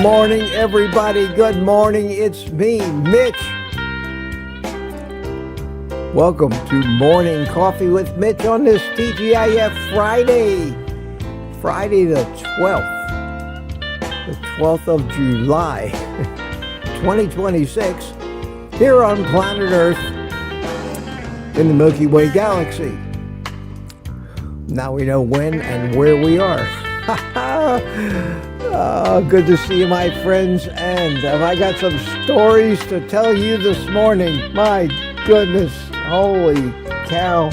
morning, everybody. Good morning. It's me, Mitch. Welcome to Morning Coffee with Mitch on this TGIF Friday. Friday the 12th. The 12th of July, 2026. Here on planet Earth in the Milky Way galaxy. Now we know when and where we are. Oh, good to see you, my friends. And I got some stories to tell you this morning. My goodness, holy cow.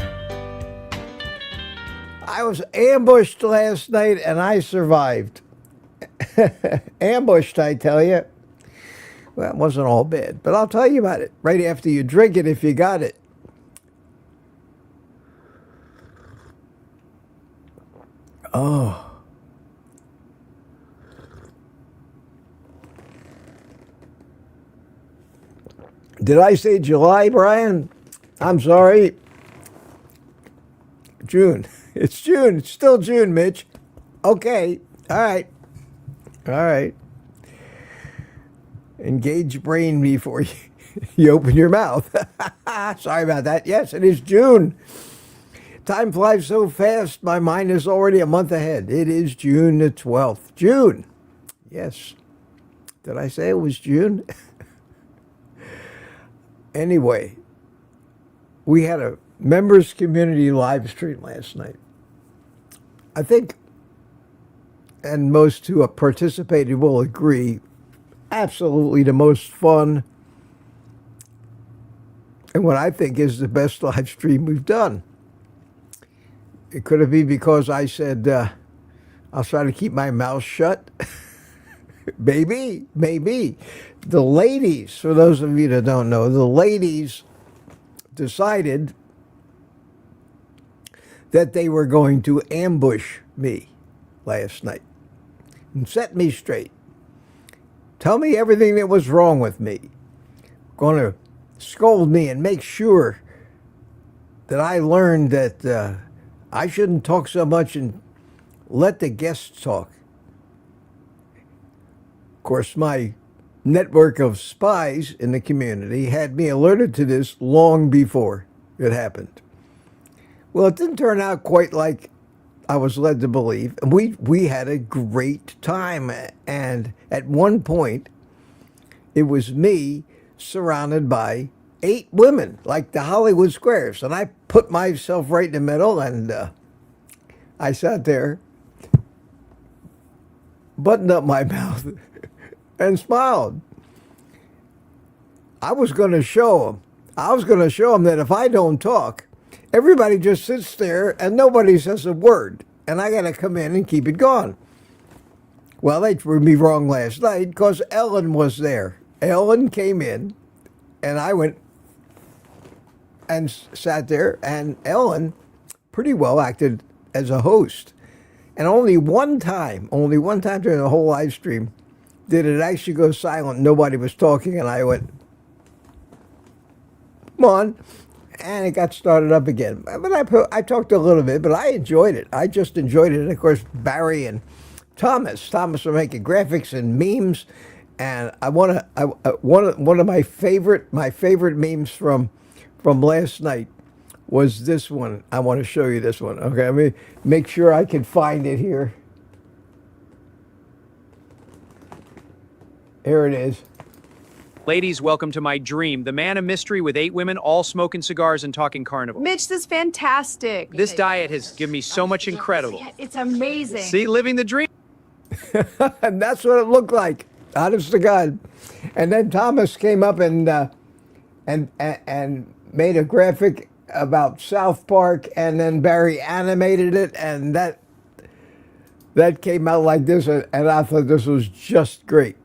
I was ambushed last night and I survived. Ambushed, I tell you. Well, it wasn't all bad, but I'll tell you about it right after you drink it if you got it. Oh. Did I say July, Brian? I'm sorry. June. It's June. It's still June, Mitch. Okay. All right. All right. Engage brain before you open your mouth. Sorry about that. Yes, it is June. Time flies so fast, my mind is already a month ahead. It is June the 12th. June. Yes. Did I say it was June? Anyway, we had a members community live stream last night. I think, and most who have participated will agree, absolutely the most fun and what I think is the best live stream we've done. It could have been because I said, I'll try to keep my mouth shut. Maybe. The ladies, for those of you that don't know, the ladies decided that they were going to ambush me last night and set me straight. Tell me everything that was wrong with me. Going to scold me and make sure that I learned that I shouldn't talk so much and let the guests talk. Of course, my network of spies in the community had me alerted to this long before it happened. Well, it didn't turn out quite like I was led to believe. We had a great time. And at one point, it was me surrounded by 8 women, like the Hollywood Squares. And I put myself right in the middle, and I sat there, buttoned up my mouth, and smiled. I was going to show them that if I don't talk, everybody just sits there and nobody says a word. And I got to come in and keep it going. Well, they proved me wrong last night because Ellen was there. Ellen came in, and I went and sat there, and Ellen pretty well acted as a host. And only one time during the whole live stream did it actually go silent. Nobody was talking, and I went, come on, and it got started up again. But I talked a little bit, but I enjoyed it. I just enjoyed it. And of course, Barry and Thomas were making graphics and memes, and one of my favorite memes from last night was this one. I want to show you this one. Okay, let me make sure I can find it here. Here it is. Ladies, welcome to my dream. The man of mystery with 8 women, all smoking cigars and talking carnivore. Mitch, this is fantastic. This diet has given me so much incredible. It's amazing. See, living the dream. And that's what it looked like, honest to God. And then Thomas came up and made a graphic about South Park, and then Barry animated it, and that came out like this, and I thought this was just great.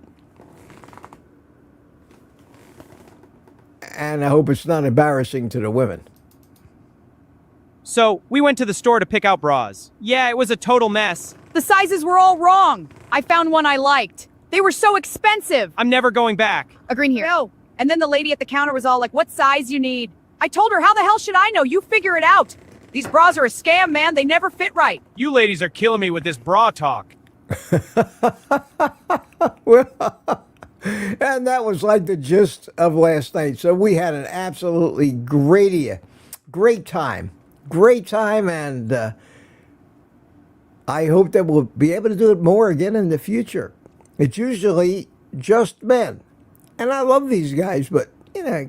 And I hope it's not embarrassing to the women. So, we went to the store to pick out bras. Yeah, it was a total mess. The sizes were all wrong. I found one I liked. They were so expensive. I'm never going back. A green here. No. And then the lady at the counter was all like, what size you need? I told her, how the hell should I know? You figure it out. These bras are a scam, man. They never fit right. You ladies are killing me with this bra talk. Well, and that was like the gist of last night. So we had an absolutely great time. Great time, and I hope that we'll be able to do it more again in the future. It's usually just men. And I love these guys, but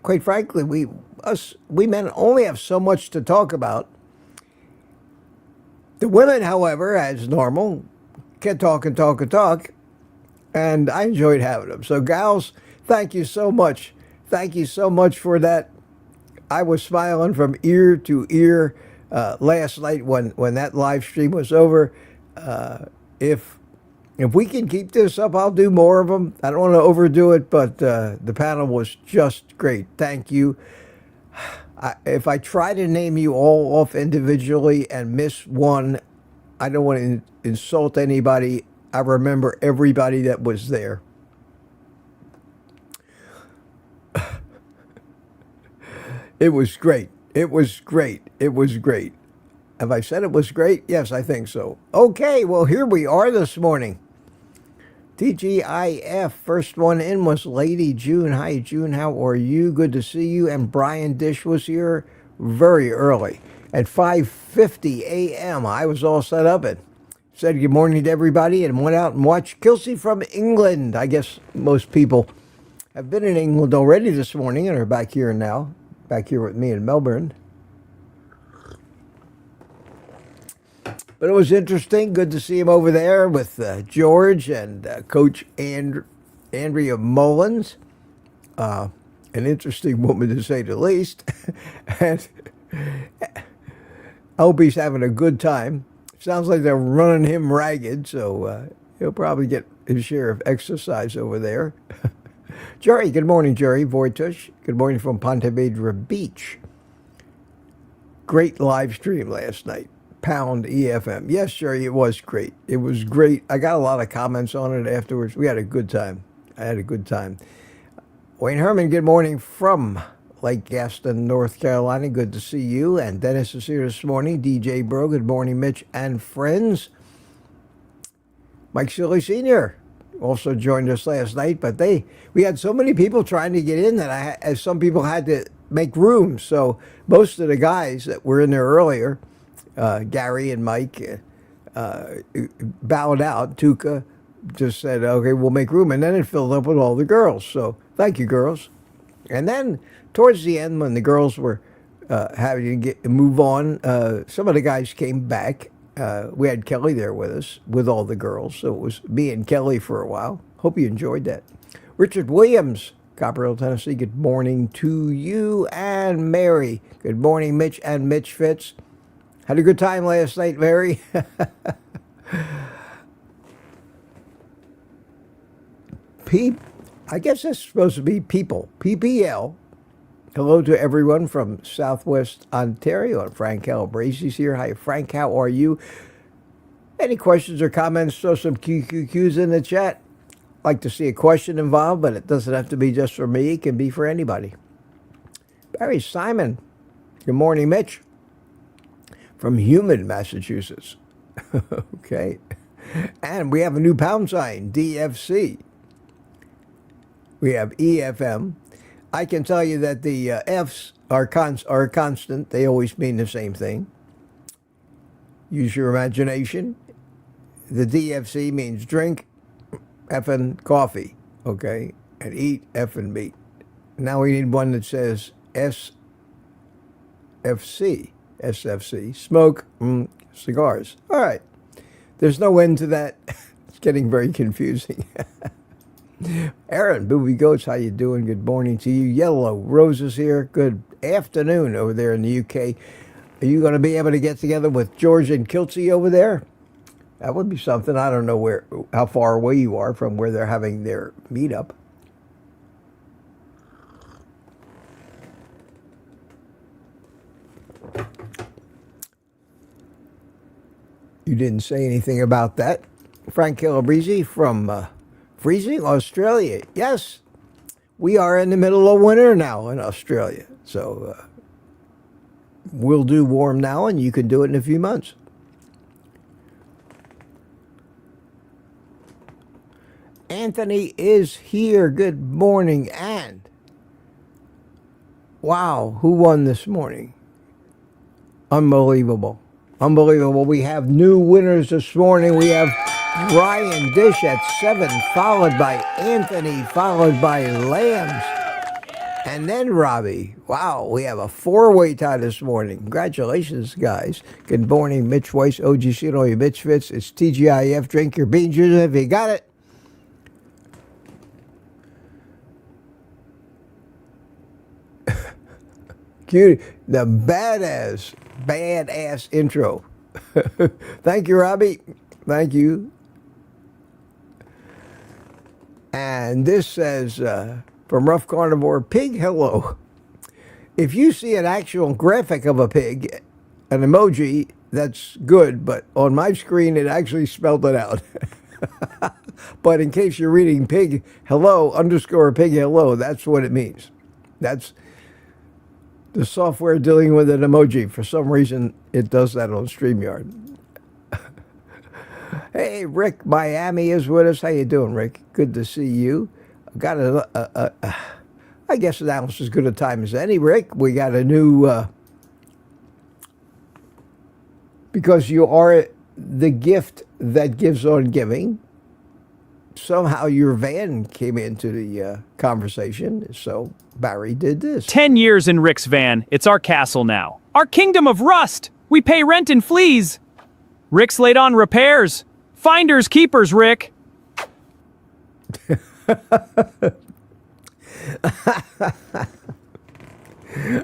quite frankly, we men only have so much to talk about. The women, however, as normal, can talk and talk and talk, and I enjoyed having them. So, gals, thank you so much. Thank you so much for that. I was smiling from ear to ear last night when that live stream was over. If we can keep this up, I'll do more of them. I don't want to overdo it, but the panel was just great. Thank you. If I try to name you all off individually and miss one, I don't want to insult anybody. I remember everybody that was there. It was great. It was great. It was great. Have I said it was great? Yes, I think so. Okay, well, here we are this morning. TGIF, first one in was Lady June. Hi, June, how are you? Good to see you. And Brian Dish was here very early at 5:50 a.m. I was all set up and said good morning to everybody and went out and watched Kelsey from England. I guess most people have been in England already this morning and are back here now, back here with me in Melbourne. But it was interesting. Good to see him over there with George and Coach Andrea Mullins. An interesting woman, to say the least. And I hope he's having a good time. Sounds like they're running him ragged, so he'll probably get his share of exercise over there. Jerry, good morning, Jerry Voitush. Good morning from Ponte Vedra Beach. Great live stream last night. Pound EFM. Yes, Jerry, it was great. It was great. I got a lot of comments on it afterwards. We had a good time. I had a good time. Wayne Herman, good morning from Lake Gaston, North Carolina. Good to see you. And Dennis is here this morning. DJ Bro, good morning, Mitch and friends. Mike Silly Sr. also joined us last night, but we had so many people trying to get in that some people had to make room. So most of the guys that were in there earlier, Gary and Mike, bowed out. Tuca just said, okay, we'll make room. And then it filled up with all the girls. So thank you, girls. And then towards the end, when the girls were having to move on, some of the guys came back. We had Kelly there with us, with all the girls. So it was me and Kelly for a while. Hope you enjoyed that. Richard Williams, Copperhill, Tennessee, good morning to you. And Mary, good morning, Mitch and Mitch Fitz. Had a good time last night, Mary. I guess that's supposed to be people. PPL. Hello to everyone from Southwest Ontario. And Frank Calabresi's here. Hi, Frank. How are you? Any questions or comments? Throw some QQQs in the chat. Like to see a question involved, but it doesn't have to be just for me. It can be for anybody. Barry Simon. Good morning, Mitch. From humid Massachusetts. Okay. And we have a new pound sign, DFC. We have EFM. I can tell you that the F's are constant. They always mean the same thing. Use your imagination. The DFC means drink effing coffee, okay? And eat effing meat. Now we need one that says SFC, smoke cigars. All right. There's no end to that. It's getting very confusing. Aaron, Booby Goats, how you doing? Good morning to you. Yellow Roses here. Good afternoon over there in the UK. Are you going to be able to get together with George and Kiltsey over there? That would be something. I don't know how far away you are from where they're having their meetup. You didn't say anything about that. Frank Calabresi from freezing Australia. Yes, we are in the middle of winter now in Australia. So we'll do warm now, and you can do it in a few months. Anthony is here. Good morning. And wow, who won this morning? Unbelievable. Unbelievable. We have new winners this morning. We have Brian Dish at 7, followed by Anthony, followed by Lambs, and then Robbie. Wow, we have a 4-way tie this morning. Congratulations, guys. Good morning, Mitch Weiss, OGC, and all your Mitch Fits. It's TGIF. Drink your bean juice if you got it. Cute. The badass intro. Thank you, Robbie. Thank you. And this says, from Rough Carnivore, pig hello. If you see an actual graphic of a pig, an emoji, that's good, but on my screen it actually spelled it out. But in case you're reading pig hello _ pig hello, that's what it means. That's the software dealing with an emoji. For some reason, it does that on StreamYard. Hey, Rick, Miami is with us. How you doing, Rick? Good to see you. Got I guess that was as good a time as any, Rick. We got a new, because you are the gift that gives on giving. Somehow your van came into the conversation, so Barry did this. 10 years in Rick's van. It's our castle now. Our kingdom of rust. We pay rent in fleas. Rick's laid on repairs. Finders keepers, Rick.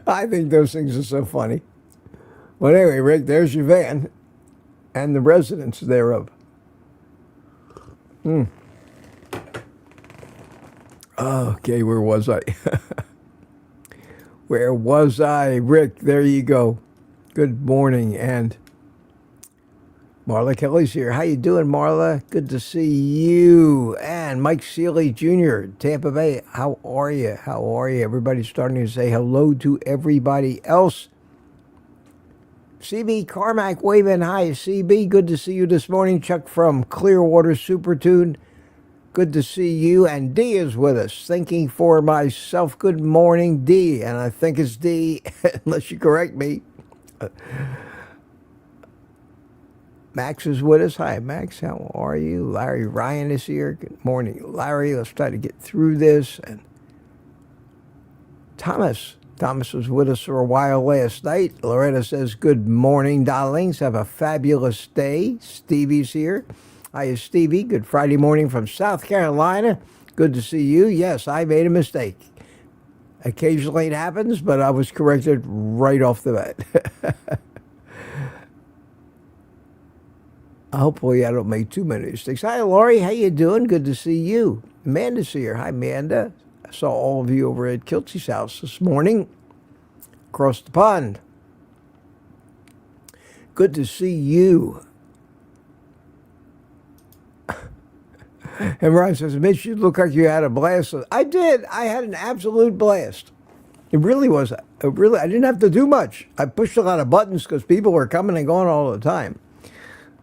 I think those things are so funny. But anyway, Rick, there's your van and the residents thereof. Okay, where was I? Where was I? Rick, there you go. Good morning. And Marla Kelly's here. How you doing, Marla? Good to see you. And Mike Seeley Jr., Tampa Bay. How are you? How are you? Everybody's starting to say hello to everybody else. CB Carmack waving hi. CB, good to see you this morning. Chuck from Clearwater Supertune. Good to see you. And D is with us. Thinking for myself. Good morning, D. And I think it's D, unless you correct me. Max is with us. Hi, Max. How are you? Larry Ryan is here. Good morning, Larry. Let's try to get through this. And Thomas was with us for a while last night. Loretta says, good morning, darlings. Have a fabulous day. Stevie's here. Hi, Stevie. Good Friday morning from South Carolina. Good to see you. Yes, I made a mistake. Occasionally it happens, but I was corrected right off the bat. Hopefully I don't make too many mistakes. Hi, Laurie. How you doing? Good to see you. Amanda's here. Hi, Amanda. I saw all of you over at Kiltsy's house this morning. Across the pond. Good to see you. And Ryan says, Mitch, you look like you had a blast. I did. I had an absolute blast. It really was. I didn't have to do much. I pushed a lot of buttons because people were coming and going all the time.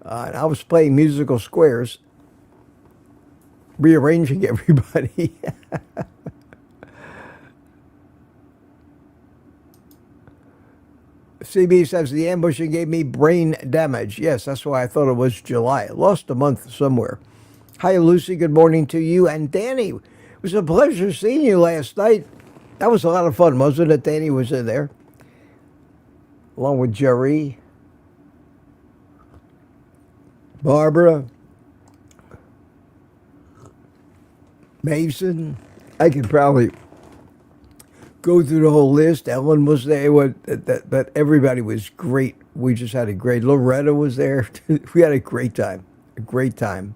And I was playing musical squares, rearranging everybody. CB says the ambushing gave me brain damage. Yes, that's why I thought it was July. I lost a month somewhere. Hi, Lucy. Good morning to you. And Danny, it was a pleasure seeing you last night. That was a lot of fun, wasn't it? Danny was in there, along with Jerry, Barbara, Mason. I could probably go through the whole list. Ellen was there. But everybody was great. We just had a great. Loretta was there. We had a great time. A great time.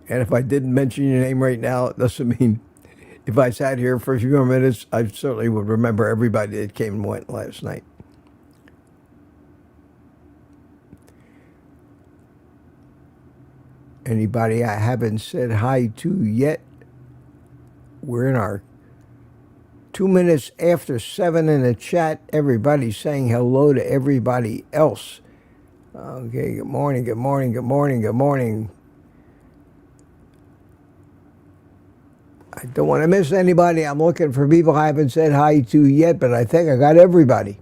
And if I didn't mention your name right now, it doesn't mean if I sat here for a few more minutes, I certainly would remember everybody that came and went last night. Anybody I haven't said hi to yet? We're in our 2 minutes after 7 in the chat. Everybody's saying hello to everybody else. Okay, good morning, good morning, good morning, good morning. I don't want to miss anybody. I'm looking for people I haven't said hi to yet, but I think I got everybody.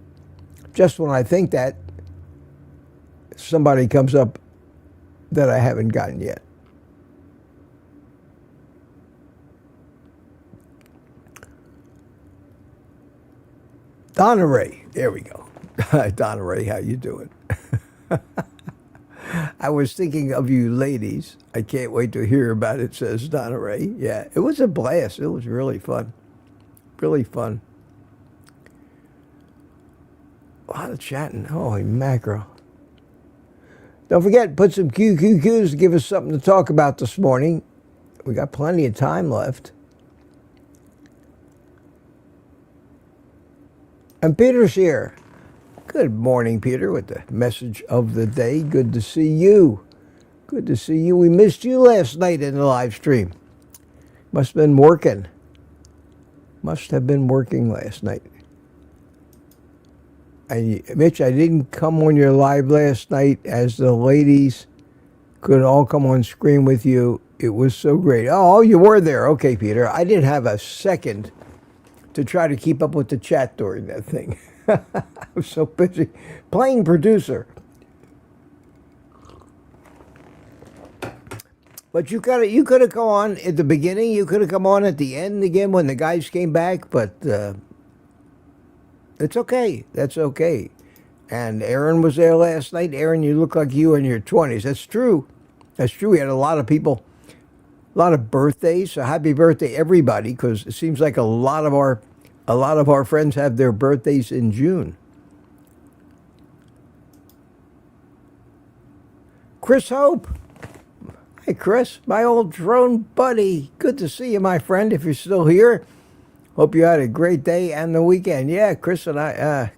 Just when I think that, somebody comes up that I haven't gotten yet. Donna Ray, there we go. Donna Ray, how you doing? I was thinking of you ladies. I can't wait to hear about it, says Donna Ray. Yeah, it was a blast. It was really fun. Really fun. A lot of chatting. Holy mackerel. Don't forget, put some QQQs to give us something to talk about this morning. We got plenty of time left. And Peter's here. Good morning, Peter, with the message of the day. Good to see you. Good to see you. We missed you last night in the live stream. Must have been working. Must have been working last night. And Mitch, I didn't come on your live last night as the ladies could all come on screen with you. It was so great. Oh, you were there. Okay, Peter. I didn't have a second to try to keep up with the chat during that thing. I was so busy playing producer. But you could have come on at the beginning. You could have come on at the end again when the guys came back. But it's okay. That's okay. And Aaron was there last night. Aaron, you look like you in your 20s. That's true. That's true. We had a lot of people, a lot of birthdays. So happy birthday, everybody, because it seems like a lot of our friends have their birthdays in June. Chris Hope. Hi, Chris, my old drone buddy. Good to see you, my friend, if you're still here. Hope you had a great day and the weekend. Yeah, Chris and I,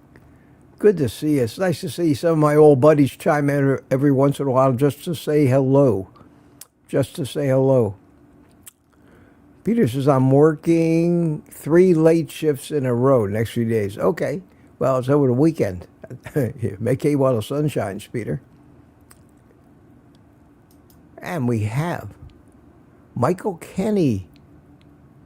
good to see you. It's nice to see some of my old buddies chime in every once in a while just to say hello. Just to say hello. Peter says, I'm working 3 late shifts in a row next few days. Okay. Well, it's over the weekend. Make hay while the sun shines, Peter. And we have Michael Kenny.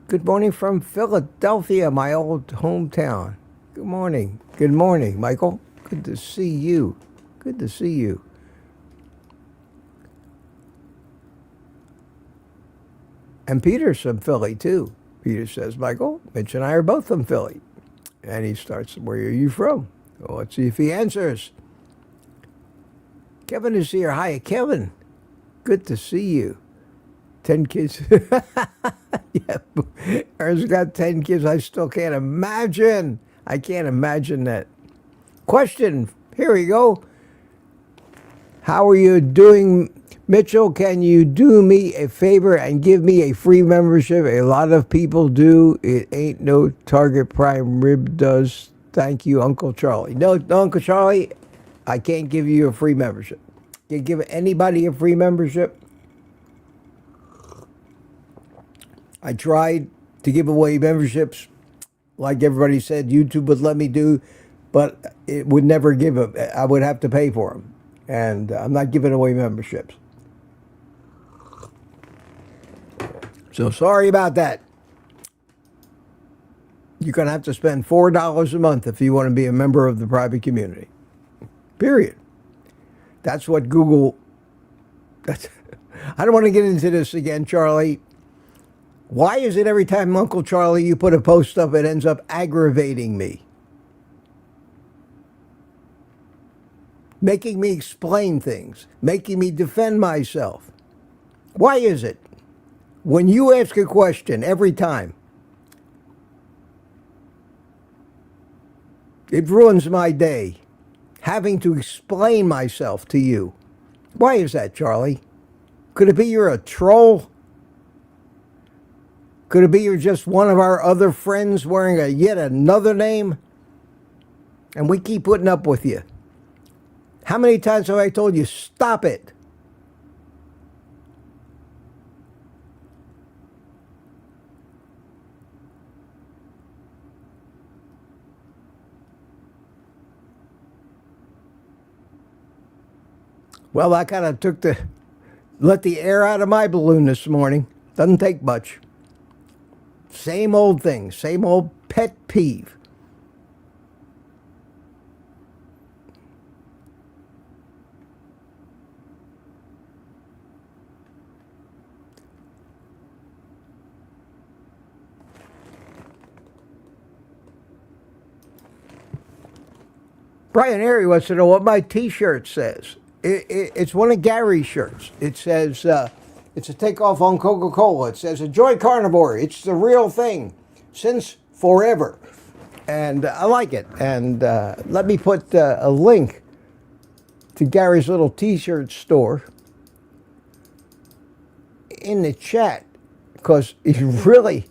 Good morning from Philadelphia, my old hometown. Good morning. Good morning, Michael. Good to see you. Good to see you. And Peter's from Philly, too. Peter says, Michael, Mitch and I are both from Philly. And he starts, where are you from? Well, let's see if he answers. Kevin is here. Hi, Kevin. Good to see you. 10 kids. Yeah, Aaron's got 10 kids. I still can't imagine. I can't imagine that. Question. Here we go. How are you doing, Mitchell? Can you do me a favor and give me a free membership? A lot of people do. It ain't no Target Prime Rib does. Thank you, Uncle Charlie. No, Uncle Charlie, I can't give you a free membership. Can you give anybody a free membership? I tried to give away memberships, like everybody said YouTube would let me do, but it would never give them. I would have to pay for them. And I'm not giving away memberships. So sorry about that. You're going to have to spend $4 a month if you want to be a member of the private community. Period. That's what Google... I don't want to get into this again, Charlie. Why is it every time, Uncle Charlie, you put a post up, it ends up aggravating me? Making me explain things. Making me defend myself. Why is it? When you ask a question every time, it ruins my day. Having to explain myself to you. Why is that, Charlie? Could it be you're a troll? Could it be you're just one of our other friends wearing yet another name? And we keep putting up with you. How many times have I told you, stop it? Well, I kind of let the air out of my balloon this morning. Doesn't take much. Same old thing, same old pet peeve. Brian Airy wants to know what my t-shirt says. It's one of Gary's shirts. It says, it's a takeoff on Coca-Cola. It says, enjoy carnivore. It's the real thing since forever. And I like it. And let me put a link to Gary's little t-shirt store in the chat, because he's really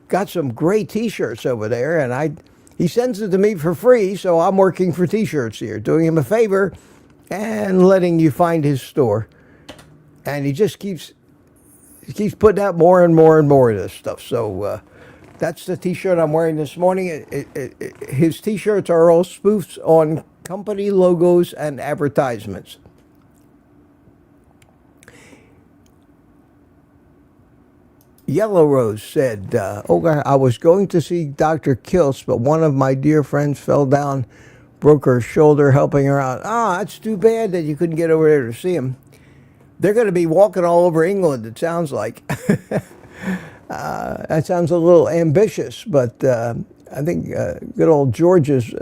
got some great t-shirts over there. And he sends it to me for free, so I'm working for t-shirts here, doing him a favor and letting you find his store. And he just keeps putting out more and more and more of this stuff. So that's the t-shirt I'm wearing this morning. His t-shirts are all spoofs on company logos and advertisements. Yellow Rose said, I was going to see Dr. Kiltz, but one of my dear friends fell down, broke her shoulder helping her out. That's too bad that you couldn't get over there to see him. They're going to be walking all over England, it sounds like. That sounds a little ambitious, but I think good old George is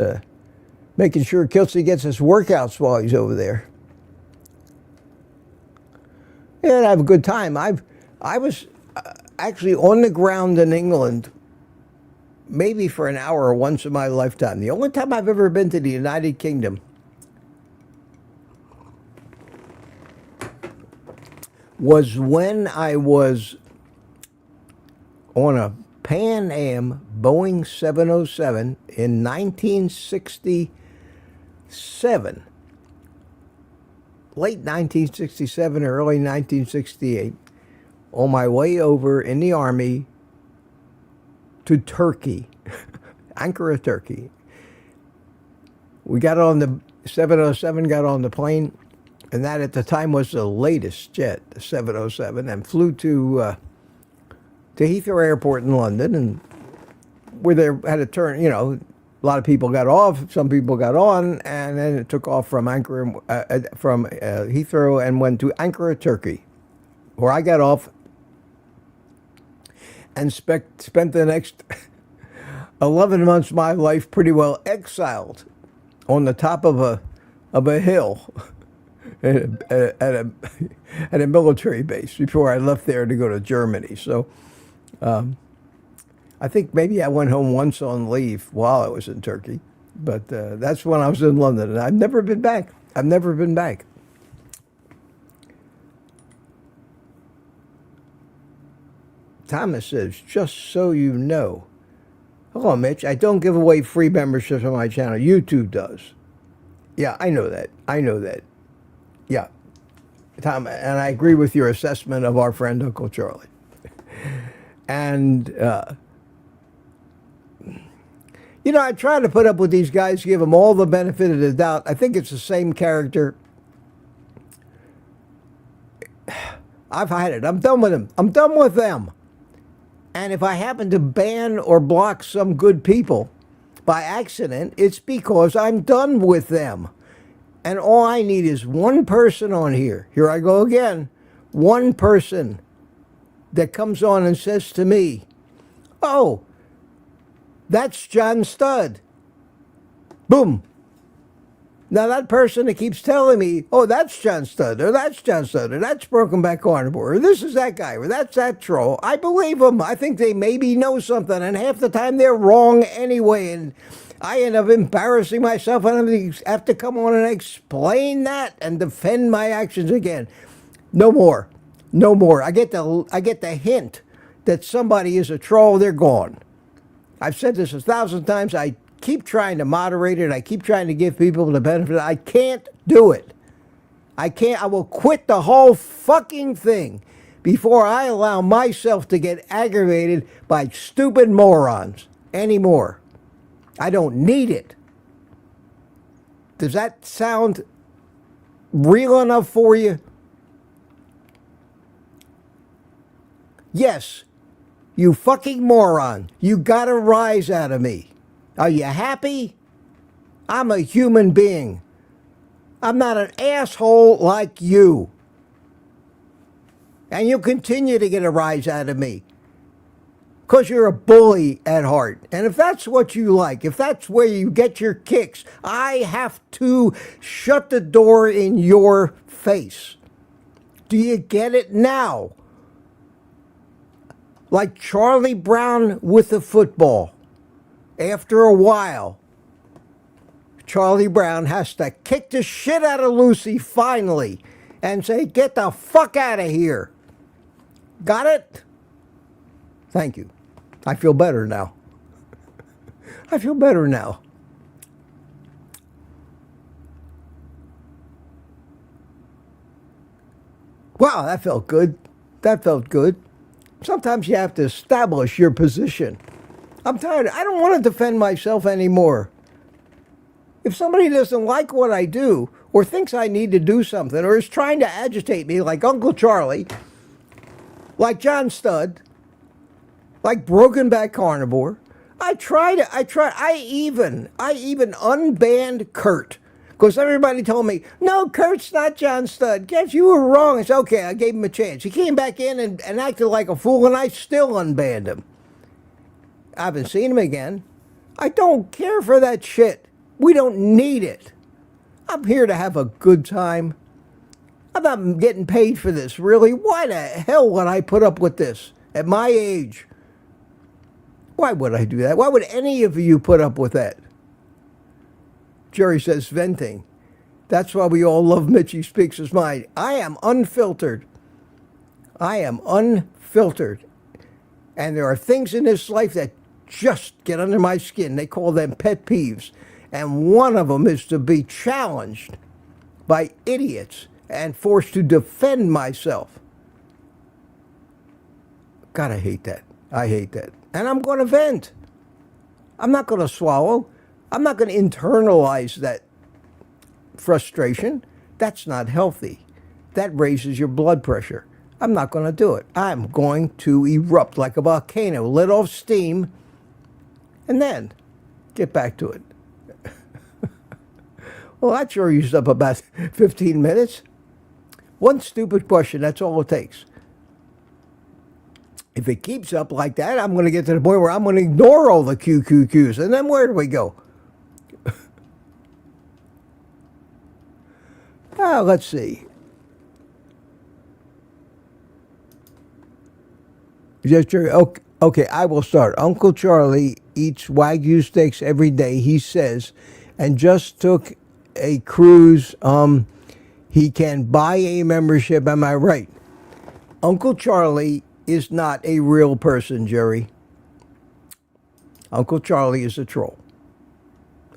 making sure Kiltzy gets his workouts while he's over there. Yeah, have a good time. I was actually on the ground in England maybe for an hour once in my lifetime. The only time I've ever been to the United Kingdom was when I was on a Pan Am Boeing 707 in 1967. Late 1967 or early 1968. On my way over in the Army to Turkey, Ankara, Turkey. We got on the 707, got on the plane, and that at the time was the latest jet, the 707, and flew to Heathrow Airport in London, and where they had a turn, a lot of people got off, some people got on, and then it took off from Heathrow and went to Ankara, Turkey, where I got off and spent the next 11 months of my life pretty well exiled on the top of a hill at a military base before I left there to go to Germany. So I think maybe I went home once on leave while I was in Turkey, but that's when I was in London, and I've never been back. Thomas says, just so you know. Hello, Mitch. I don't give away free memberships on my channel. YouTube does. Yeah, I know that. Yeah. Tom, and I agree with your assessment of our friend Uncle Charlie. And, I try to put up with these guys, give them all the benefit of the doubt. I think it's the same character. I've had it. I'm done with them. And if I happen to ban or block some good people by accident, it's because I'm done with them. And all I need is one person on here. Here I go again. One person that comes on and says to me, oh, that's John Studd. Boom. Now that person that keeps telling me, oh, that's John Studd, or that's John Studd, or that's Broken Back Carnivore, or this is that guy, or that's that troll, I believe them. I think they maybe know something, and half the time they're wrong anyway, and I end up embarrassing myself, and I have to come on and explain that and defend my actions again. No more. I get the hint that somebody is a troll, they're gone. I've said this 1,000 times. I keep trying to moderate it. I keep trying to give people the benefit. I can't do it. I will quit the whole fucking thing before I allow myself to get aggravated by stupid morons anymore. I don't need it. Does that sound real enough for you? Yes. You fucking moron. You got a rise out of me. Are you happy? I'm a human being. I'm not an asshole like you. And you'll continue to get a rise out of me. Because you're a bully at heart. And if that's what you like, if that's where you get your kicks, I have to shut the door in your face. Do you get it now? Like Charlie Brown with the football. After a while, Charlie Brown has to kick the shit out of Lucy finally and say, get the fuck out of here. Got it? Thank you. I feel better now. I feel better now. Wow, that felt good. That felt good. Sometimes you have to establish your position. I'm tired. I don't want to defend myself anymore. If somebody doesn't like what I do, or thinks I need to do something, or is trying to agitate me like Uncle Charlie, like John Studd, like Broken Back Carnivore, I even unbanned Kurt. Because everybody told me, no, Kurt's not John Studd. Guess you were wrong. It's okay, I gave him a chance. He came back in and acted like a fool, and I still unbanned him. I haven't seen him again. I don't care for that shit. We don't need it. I'm here to have a good time. I'm not getting paid for this, really. Why the hell would I put up with this at my age? Why would I do that? Why would any of you put up with that? Jerry says venting. That's why we all love Mitchie Speaks His Mind. I am unfiltered. I am unfiltered. And there are things in this life that just get under my skin. They call them pet peeves. And one of them is to be challenged by idiots and forced to defend myself. God, I hate that. I hate that. And I'm going to vent. I'm not going to swallow. I'm not going to internalize that frustration. That's not healthy. That raises your blood pressure. I'm not going to do it. I'm going to erupt like a volcano, let off steam, and then get back to it. Well, that sure used up about 15 minutes. One stupid question, that's all it takes. If it keeps up like that, I'm going to get to the point where I'm going to ignore all the QQQs. And then where do we go? Let's see. Okay, I will start. Uncle Charlie eats Wagyu steaks every day, he says, and just took a cruise. He can buy a membership. Am I right? Uncle Charlie is not a real person, Jerry. Uncle Charlie is a troll.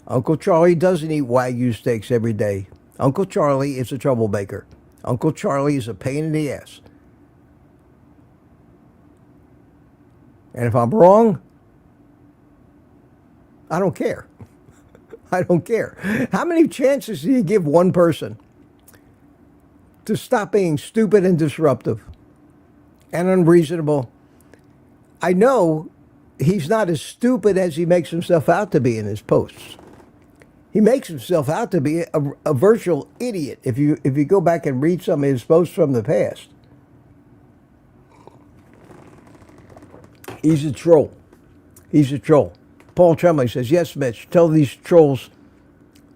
Uncle Charlie doesn't eat Wagyu steaks every day. Uncle Charlie is a troublemaker. Uncle Charlie is a pain in the ass. And if I'm wrong, I don't care. I don't care. How many chances do you give one person to stop being stupid and disruptive and unreasonable? I know he's not as stupid as he makes himself out to be in his posts. He makes himself out to be a virtual idiot if you go back and read some of his posts from the past. He's a troll. He's a troll. Paul Tremblay says, yes, Mitch, tell these trolls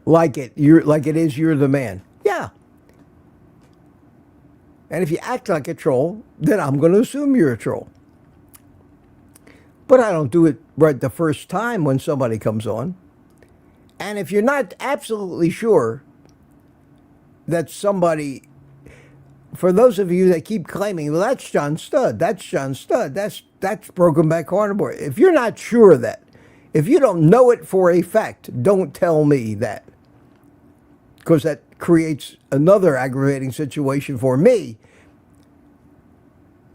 like it is, you're the man. Yeah. And if you act like a troll, then I'm going to assume you're a troll. But I don't do it right the first time when somebody comes on. And if you're not absolutely sure that somebody, for those of you that keep claiming, well, that's John Studd, that's John Studd, that's Broken Back Carnivore. If you're not sure of that, if you don't know it for a fact, don't tell me that. Because that creates another aggravating situation for me,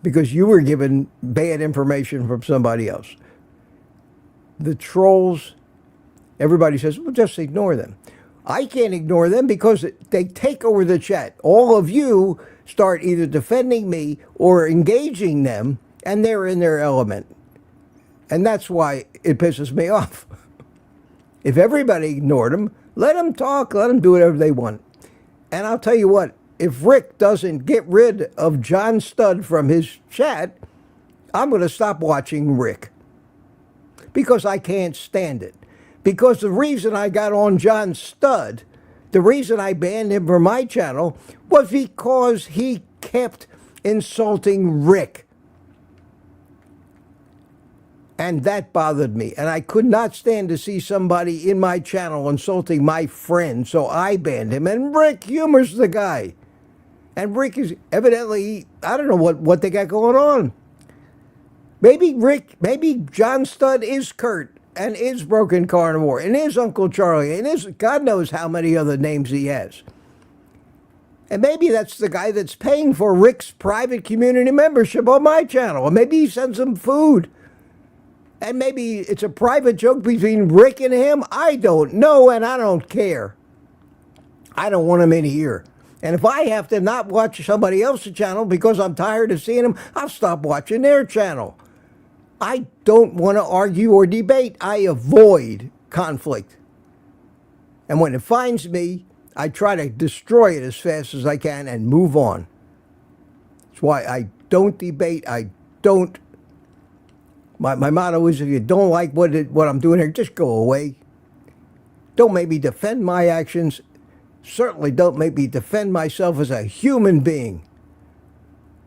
because you were given bad information from somebody else. The trolls, everybody says, well, just ignore them. I can't ignore them because they take over the chat. All of you start either defending me or engaging them, and they're in their element. And that's why it pisses me off. If everybody ignored him, let them talk, let them do whatever they want. And I'll tell you what, if Rick doesn't get rid of John Studd from his chat, I'm going to stop watching Rick. Because I can't stand it. Because the reason I got on John Studd, the reason I banned him from my channel, was because he kept insulting Rick. And that bothered me. And I could not stand to see somebody in my channel insulting my friend, so I banned him. And Rick humors the guy. And Rick is evidently, I don't know what they got going on. Maybe John Studd is Kurt, and is Broken Carnivore, and is Uncle Charlie, and is God knows how many other names he has. And maybe that's the guy that's paying for Rick's private community membership on my channel. Or maybe he sends him food. And maybe it's a private joke between Rick and him. I don't know, and I don't care. I don't want him in here. And if I have to not watch somebody else's channel because I'm tired of seeing them, I'll stop watching their channel. I don't want to argue or debate. I avoid conflict. And when it finds me, I try to destroy it as fast as I can and move on. That's why I don't debate. I don't. My motto is, if you don't like what I'm doing here, just go away. Don't make me defend my actions. Certainly don't make me defend myself as a human being.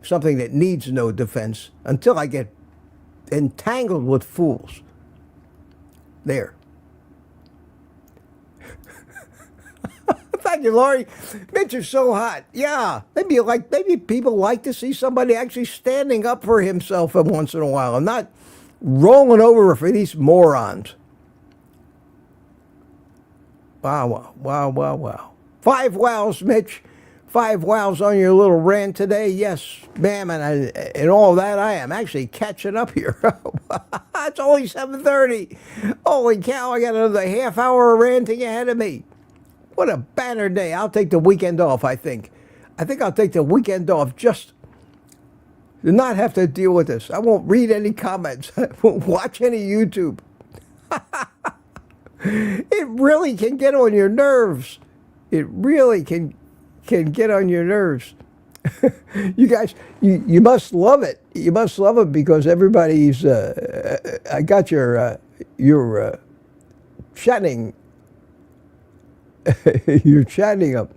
Something that needs no defense until I get entangled with fools. There. Thank you, Laurie. Mitch is so hot. Yeah, maybe people like to see somebody actually standing up for himself once in a while and not rolling over for these morons. Wow. 5 wows, Mitch. 5 wows on your little rant today. Yes, ma'am, and all that I am actually catching up here. It's only 7:30. Holy cow, I got another half hour of ranting ahead of me. What a banner day. I'll take the weekend off, I think. I think I'll take the weekend off just to not have to deal with this. I won't read any comments. I won't watch any YouTube. It really can get on your nerves. It really can get on your nerves. You guys, you must love it. You must love it because everybody's. I got your chatting. You're chatting up.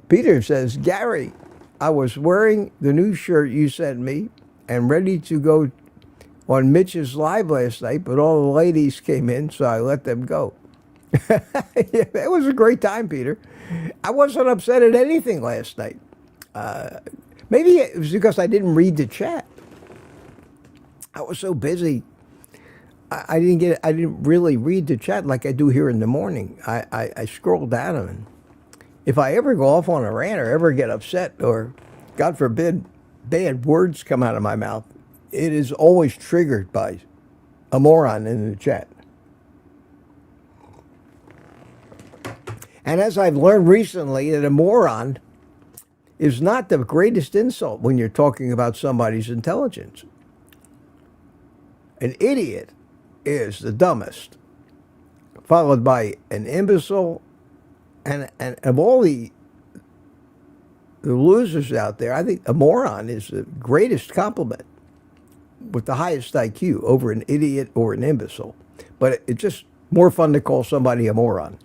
Peter says, Gary, I was wearing the new shirt you sent me and ready to go on Mitch's live last night, but all the ladies came in, so I let them go. It was a great time, Peter. I wasn't upset at anything last night. Maybe it was because I didn't read the chat. I was so busy. I didn't really read the chat like I do here in the morning. I scroll down and if I ever go off on a rant or ever get upset or, God forbid, bad words come out of my mouth, it is always triggered by a moron in the chat. And as I've learned recently, that a moron is not the greatest insult when you're talking about somebody's intelligence. An idiot is the dumbest, followed by an imbecile, and of all the losers out there, I think a moron is the greatest compliment with the highest IQ over an idiot or an imbecile. But it's just more fun to call somebody a moron.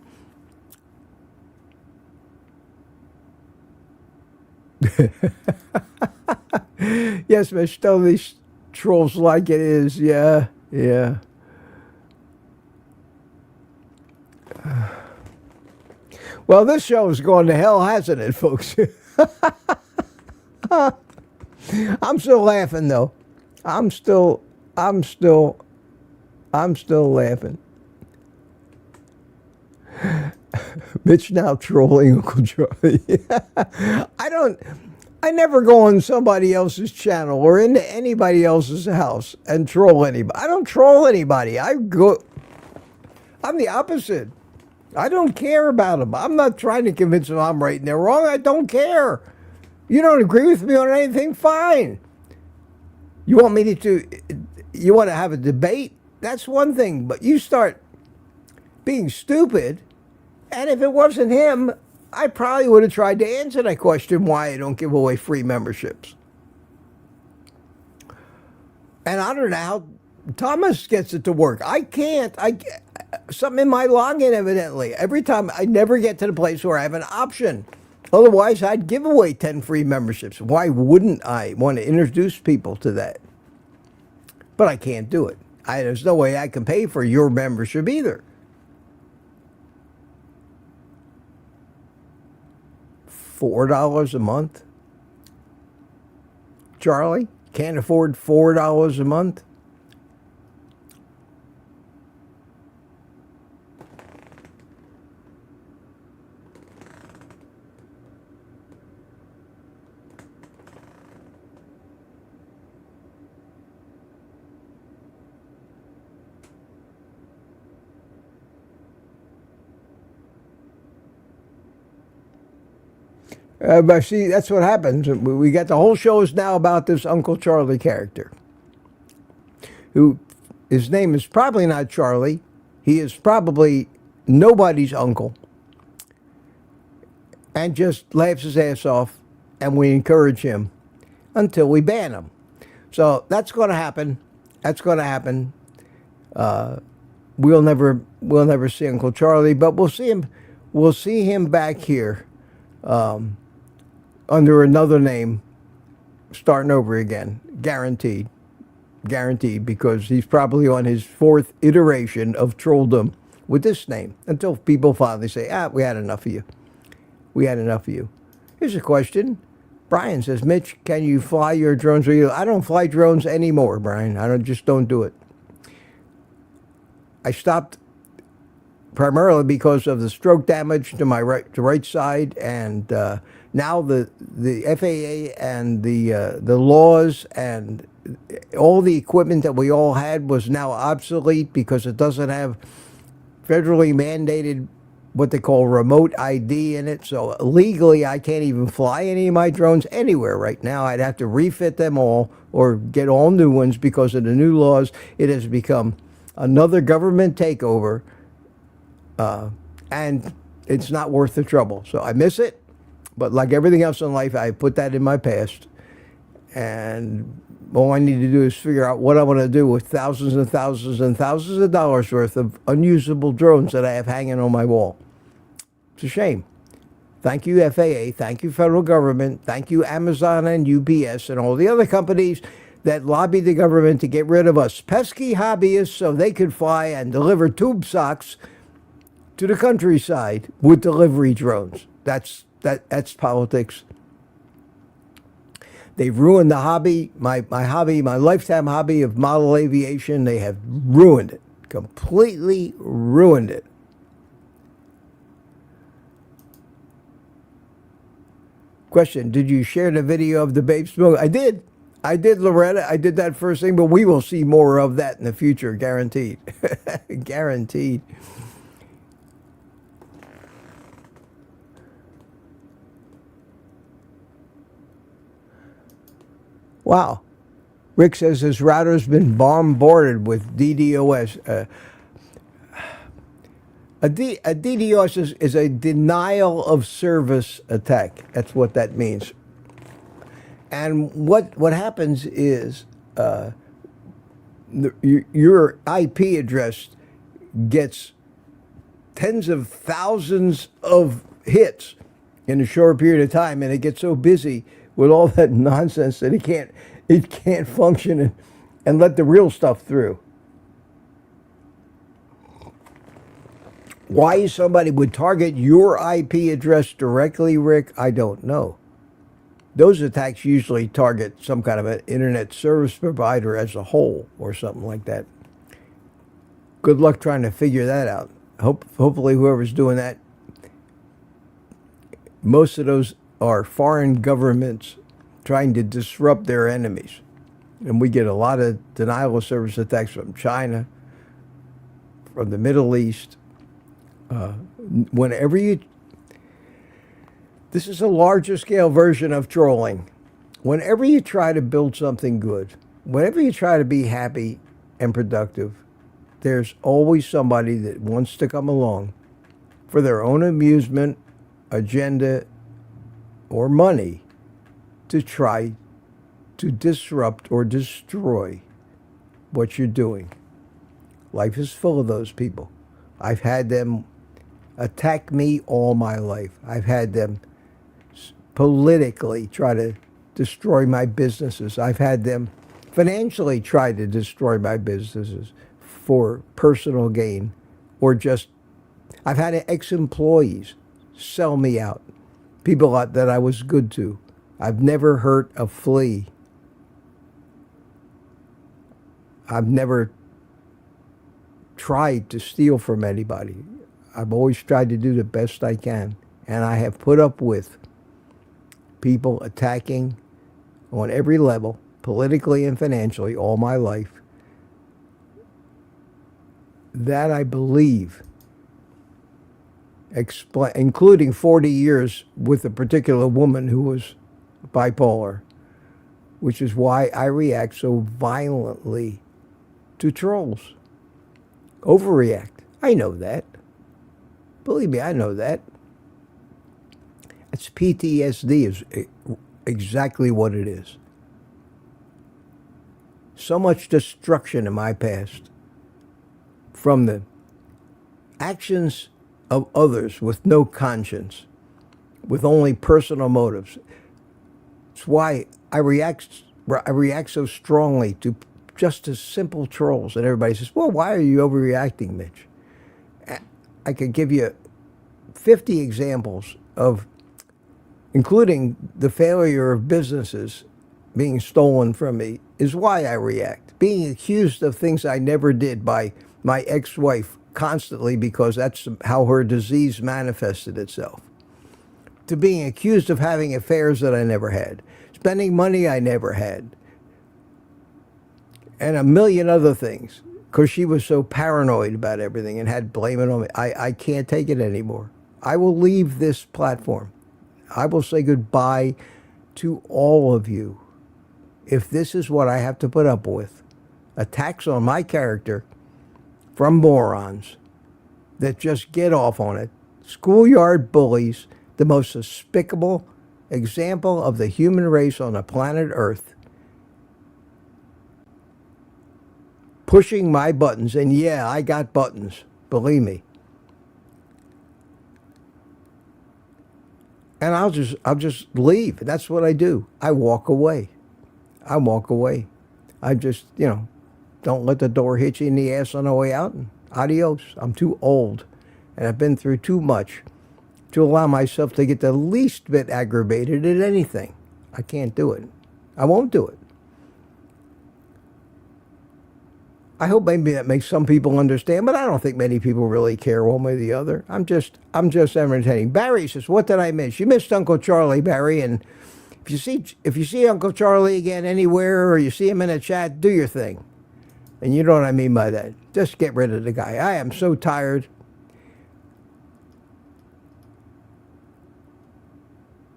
Yes, Mitch, tell these trolls like it is. Yeah. Well, this show is going to hell, hasn't it, folks? I'm still laughing, though. I'm still laughing. Mitch now trolling Uncle Charlie. I never go on somebody else's channel or into anybody else's house and troll anybody. I don't troll anybody. I'm the opposite. I don't care about them. I'm not trying to convince them I'm right and they're wrong. I don't care. You don't agree with me on anything? Fine. You want me to you want to have a debate, that's one thing. But you start being stupid, and if it wasn't him, I probably would have tried to answer that question, why I don't give away free memberships. And I don't know how Thomas gets it to work. I can't. Something in my login, evidently. Every time, I never get to the place where I have an option. Otherwise, I'd give away 10 free memberships. Why wouldn't I want to introduce people to that? But I can't do it. There's no way I can pay for your membership either. $4 a month? Charlie, can't afford $4 a month? But see, that's what happens. We got the whole shows now about this Uncle Charlie character, who, his name is probably not Charlie. He is probably nobody's uncle, and just laughs his ass off, and we encourage him until we ban him. So that's going to happen. That's going to happen. We'll never see Uncle Charlie, but we'll see him. We'll see him back here. Under another name, starting over again, guaranteed, because he's probably on his 4th iteration of trolldom with this name, until people finally say, we had enough of you. We had enough of you. Here's a question. Brian says, Mitch, can you fly your drones? I don't fly drones anymore, Brian. Just don't do it. I stopped primarily because of the stroke damage to my right side, and now the FAA and the laws and all the equipment that we all had was now obsolete because it doesn't have federally mandated what they call remote ID in it. So legally, I can't even fly any of my drones anywhere right now. I'd have to refit them all or get all new ones because of the new laws. It has become another government takeover, and it's not worth the trouble. So I miss it. But like everything else in life, I put that in my past. And all I need to do is figure out what I want to do with thousands and thousands and thousands of dollars worth of unusable drones that I have hanging on my wall. It's a shame. Thank you, FAA. Thank you, federal government. Thank you, Amazon and UPS and all the other companies that lobbied the government to get rid of us pesky hobbyists so they could fly and deliver tube socks to the countryside with delivery drones. That's politics. They've ruined the hobby, my hobby, my lifetime hobby of model aviation. They have ruined it, completely ruined it. Question, did you share the video of the babe smoke? I did, Loretta. I did that first thing, but we will see more of that in the future, guaranteed. Guaranteed. Wow. Rick says his router's been bombarded with DDoS. A DDoS is a denial of service attack. That's what that means. And what happens is your IP address gets tens of thousands of hits in a short period of time, and it gets so busy with all that nonsense that it can't function and let the real stuff through. Why somebody would target your IP address directly, Rick, I don't know. Those attacks usually target some kind of an internet service provider as a whole or something like that. Good luck trying to figure that out. Hopefully whoever's doing that, most of those are foreign governments trying to disrupt their enemies. And we get a lot of denial of service attacks from China, from the Middle East. This is a larger scale version of trolling. Whenever you try to build something good, whenever you try to be happy and productive, there's always somebody that wants to come along for their own amusement, agenda, or money to try to disrupt or destroy what you're doing. Life is full of those people. I've had them attack me all my life. I've had them politically try to destroy my businesses. I've had them financially try to destroy my businesses for personal gain, or just, I've had ex-employees sell me out, people that I was good to. I've never hurt a flea. I've never tried to steal from anybody. I've always tried to do the best I can, and I have put up with people attacking on every level, politically and financially, all my life. That I believe, including 40 years with a particular woman who was bipolar, which is why I react so violently to trolls. Overreact. I know that. Believe me, I know that. It's PTSD is exactly what it is. So much destruction in my past from the actions of others with no conscience, with only personal motives. It's why I react so strongly to just as simple trolls. And everybody says, well, why are you overreacting, Mitch? I could give you 50 examples of, including the failure of businesses being stolen from me, is why I react. Being accused of things I never did by my ex-wife constantly because that's how her disease manifested itself. To being accused of having affairs that I never had. Spending money I never had. And a million other things. Because she was so paranoid about everything and had blame it on me. I can't take it anymore. I will leave this platform. I will say goodbye to all of you. If this is what I have to put up with, attacks on my character from morons that just get off on it, schoolyard bullies, the most despicable example of the human race on the planet Earth, pushing my buttons, and yeah, I got buttons, believe me. And I'll just leave. That's what I do. I walk away. I walk away. I just, don't let the door hit you in the ass on the way out. And adios. I'm too old, and I've been through too much to allow myself to get the least bit aggravated at anything. I can't do it. I won't do it. I hope maybe that makes some people understand, but I don't think many people really care one way or the other. I'm just entertaining. Barry says, "What did I miss?" You missed Uncle Charlie, Barry, and if you see Uncle Charlie again anywhere, or you see him in a chat, do your thing. And you know what I mean by that. Just get rid of the guy. I am so tired.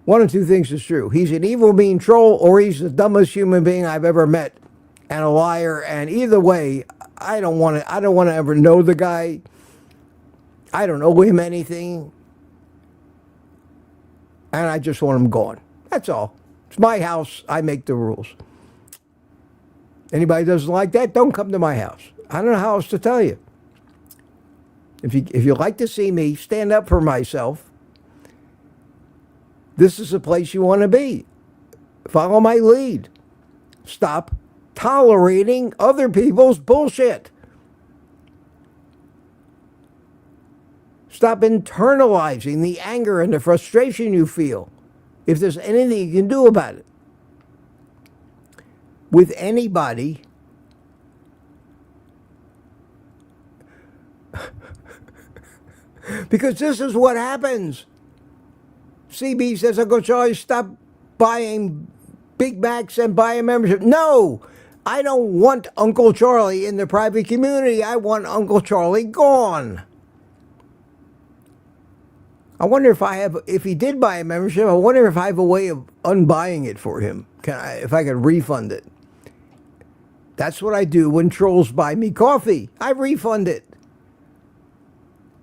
One of two things is true. He's an evil, mean troll, or he's the dumbest human being I've ever met, and a liar. And either way, I don't want to ever know the guy. I don't owe him anything. And I just want him gone. That's all. It's my house. I make the rules. Anybody doesn't like that, don't come to my house. I don't know how else to tell you. If you like to see me stand up for myself, this is the place you want to be. Follow my lead. Stop tolerating other people's bullshit. Stop internalizing the anger and the frustration you feel. If there's anything you can do about it with anybody, because this is what happens. CB says, Uncle Charlie, stop buying Big Macs and buy a membership. No, I don't want Uncle Charlie in the private community. I want Uncle Charlie gone. I wonder if he did buy a membership, I wonder if I have a way of unbuying it for him. If I could refund it. That's what I do when trolls buy me coffee. I refund it.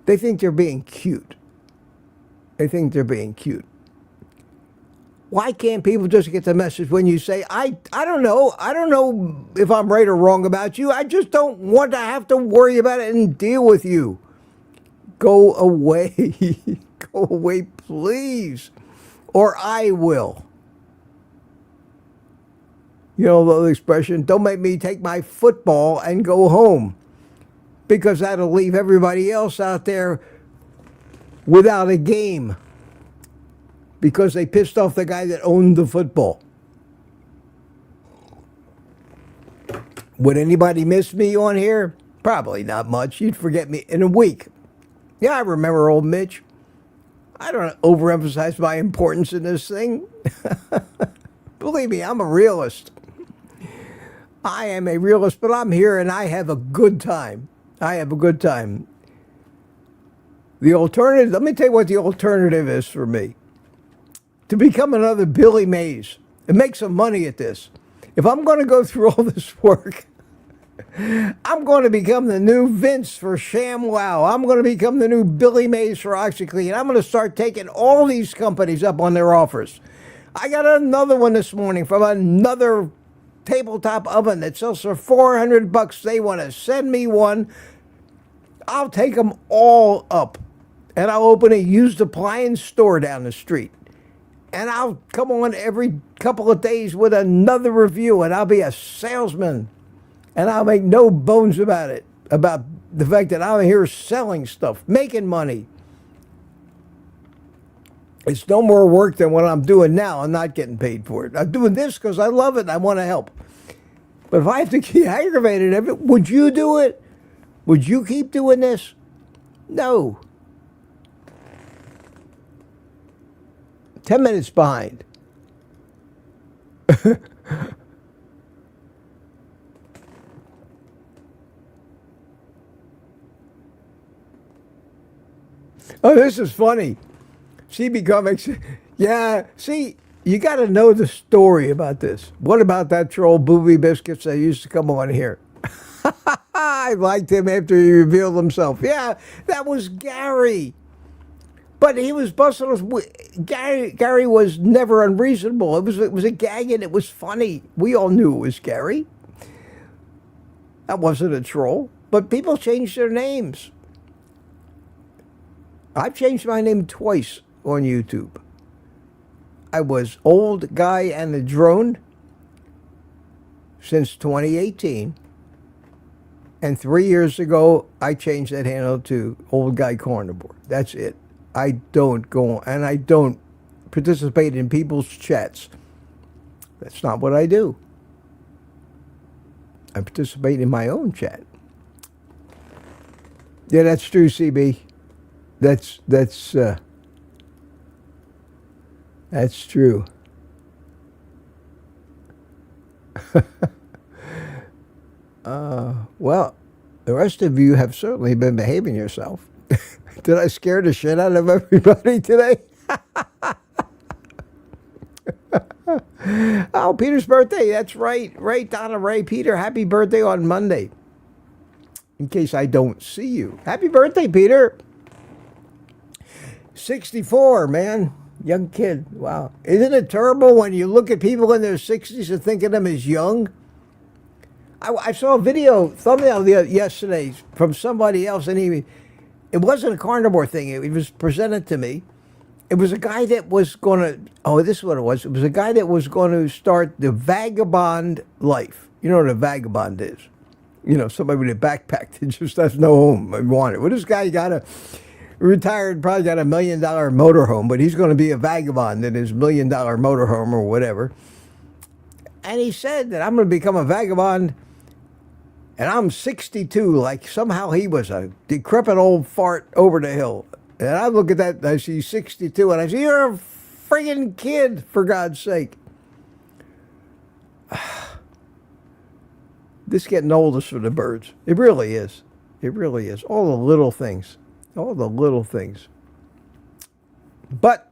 They think they're being cute. They think they're being cute. Why can't people just get the message when you say, I don't know. I don't know if I'm right or wrong about you. I just don't want to have to worry about it and deal with you. Go away. Go away, please. Or I will. You know the expression, don't make me take my football and go home. Because that'll leave everybody else out there without a game. Because they pissed off the guy that owned the football. Would anybody miss me on here? Probably not much. You'd forget me in a week. Yeah, I remember old Mitch. I don't overemphasize my importance in this thing. Believe me, I'm a realist. I am a realist, but I'm here and I have a good time. I have a good time. The alternative, let me tell you what the alternative is for me. To become another Billy Mays and make some money at this. If I'm going to go through all this work, I'm going to become the new Vince for ShamWow. I'm going to become the new Billy Mays for OxyClean. I'm going to start taking all these companies up on their offers. I got another one this morning from another tabletop oven that sells for $400. They want to send me one. I'll take them all up. And I'll open a used appliance store down the street. And I'll come on every couple of days with another review. And I'll be a salesman. And I'll make no bones about it. About the fact that I'm here selling stuff, making money. It's no more work than what I'm doing now. I'm not getting paid for it. I'm doing this because I love it and I want to help. But if I have to get aggravated of it, would you do it? Would you keep doing this? No. 10 minutes behind. Oh, this is funny. CB Comics. Yeah, see, you got to know the story about this. What about that troll Booby Biscuits that used to come on here? I liked him after he revealed himself. Yeah, that was Gary. But he was busting us. Gary was never unreasonable. It was a gag and it was funny. We all knew it was Gary. That wasn't a troll. But people changed their names. I've changed my name twice on YouTube. I was Old Guy and the Drone since 2018. And 3 years ago, I changed that handle to Old Guy Carnivore. That's it. I don't go on, and I don't participate in people's chats. That's not what I do. I participate in my own chat. Yeah, that's true, CB. That's true. Well, the rest of you have certainly been behaving yourself. Did I scare the shit out of everybody today? Oh, Peter's birthday. That's right. Right, Donna Ray. Peter, happy birthday on Monday. In case I don't see you. Happy birthday, Peter. 64, man. Young kid. Wow. Isn't it terrible when you look at people in their 60s and think of them as young? I saw a thumbnail yesterday from somebody else, and it wasn't a carnivore thing. It was presented to me. It was a guy that was going to, this is what it was. It was a guy that was going to start the vagabond life. You know what a vagabond is? You know, somebody with a backpack that just has no home and want it. Well, this guy retired, probably got $1 million motorhome, but he's going to be a vagabond in his $1 million motorhome or whatever. And he said that I'm going to become a vagabond, and I'm 62, like somehow he was a decrepit old fart over the hill. And I look at that, I see 62, and I say, you're a friggin' kid, for God's sake. This getting old is for the birds. It really is. It really is. All the little things. All the little things. But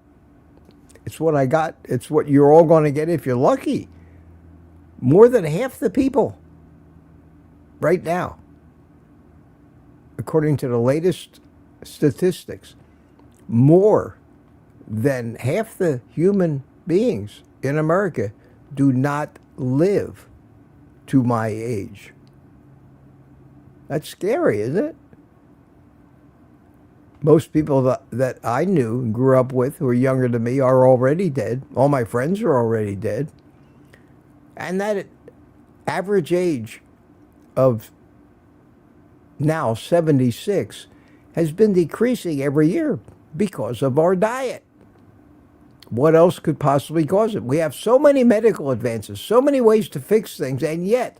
it's what I got. It's what you're all going to get if you're lucky. More than half the people right now. According to the latest statistics, more than half the human beings in America do not live to my age. That's scary, isn't it? Most people that I knew and grew up with who are younger than me are already dead. All my friends are already dead. And that average age of now 76 has been decreasing every year because of our diet. What else could possibly cause it? We have so many medical advances, so many ways to fix things, and yet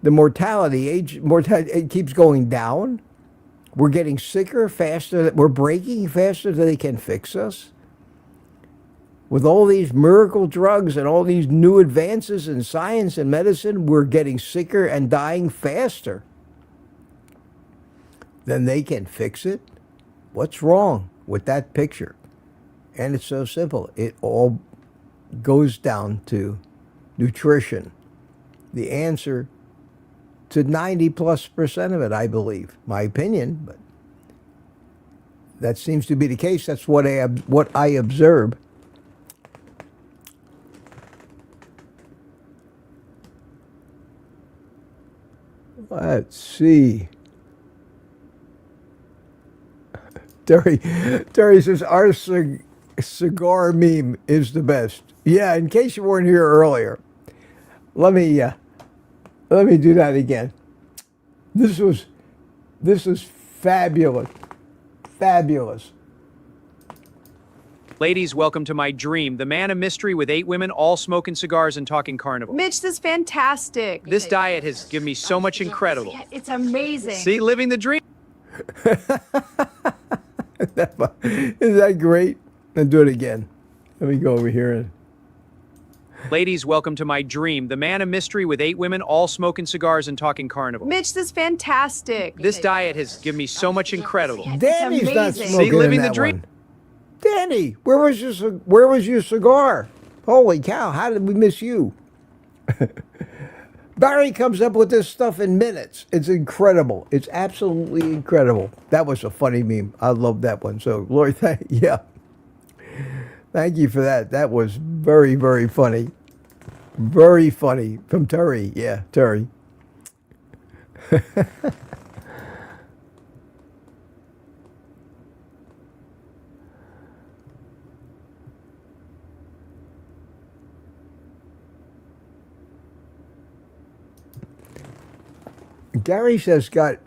the mortality it keeps going down. We're getting sicker faster. We're breaking faster than they can fix us. With all these miracle drugs and all these new advances in science and medicine, we're getting sicker and dying faster than they can fix it. What's wrong with that picture? And it's so simple. It all goes down to nutrition. The answer to 90+% of it, I believe. My opinion, but that seems to be the case. That's what I observe. Let's see. Terry says our cigar meme is the best. Yeah, in case you weren't here earlier, let me do that again. This was fabulous. Fabulous. Ladies, welcome to my dream, the man of mystery with 8 women, all smoking cigars and talking carnivore. Mitch, this is fantastic. This diet has given me so much incredible. It's amazing. See, living the dream. Is that great? Let's do it again. Let me go over here and. Ladies, welcome to my dream, the man of mystery with 8 women, all smoking cigars and talking carnivore. Mitch, this is fantastic. This diet has given me so much incredible. Danny's not amazing. smoking See, living in the that dream. one. Danny, where was your cigar? Holy cow! How did we miss you? Barry comes up with this stuff in minutes. It's incredible. It's absolutely incredible. That was a funny meme. I love that one. So, Lord, thank you for that. That was very, very funny. Very funny from Terry. Yeah, Terry. Gary says got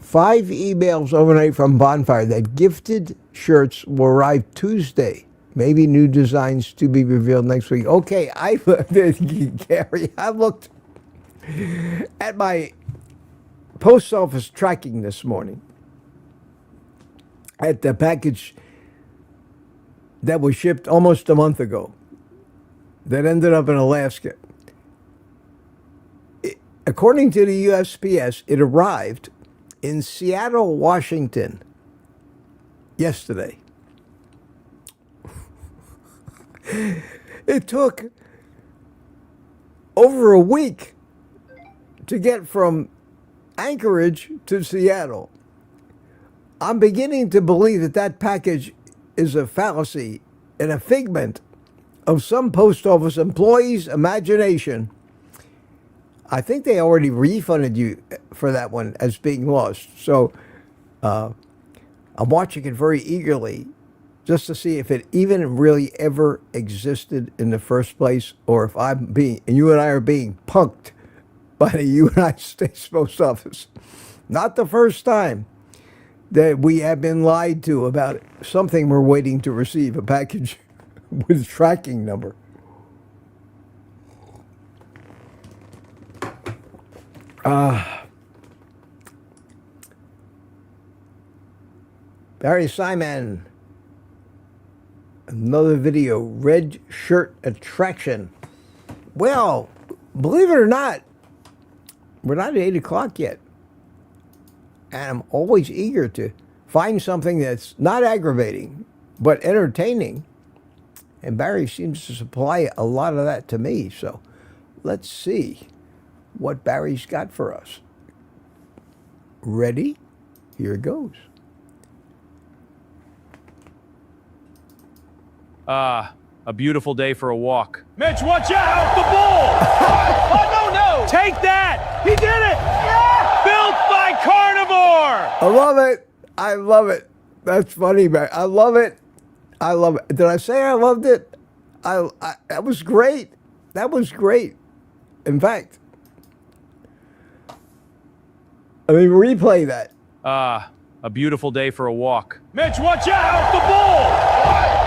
5 emails overnight from Bonfire that gifted shirts will arrive Tuesday. Maybe new designs to be revealed next week. Okay, Gary, I looked at my post office tracking this morning at the package that was shipped almost a month ago that ended up in Alaska. According to the USPS, it arrived in Seattle, Washington yesterday. It took over a week to get from Anchorage to Seattle. I'm beginning to believe that package is a fallacy and a figment of some post office employee's imagination. I think they already refunded you for that one as being lost. So I'm watching it very eagerly just to see if it even really ever existed in the first place, or if you and I are being punked by the United States Post Office. Not the first time that we have been lied to about something we're waiting to receive, a package with tracking number. Barry Simon, another video, red shirt attraction. Well, believe it or not, we're not at 8 o'clock yet. And I'm always eager to find something that's not aggravating, but entertaining. And Barry seems to supply a lot of that to me. So let's see. what Barry's got for us. Ready? Here it goes. A beautiful day for a walk. Mitch, watch out! The bull! Oh, no! Take that! He did it! Yeah! Built by Carnivore! I love it. I love it. That's funny, man. I love it. I love it. Did I say I loved it? That was great. That was great. In fact, let me replay that. A beautiful day for a walk. Mitch, watch out! The bull!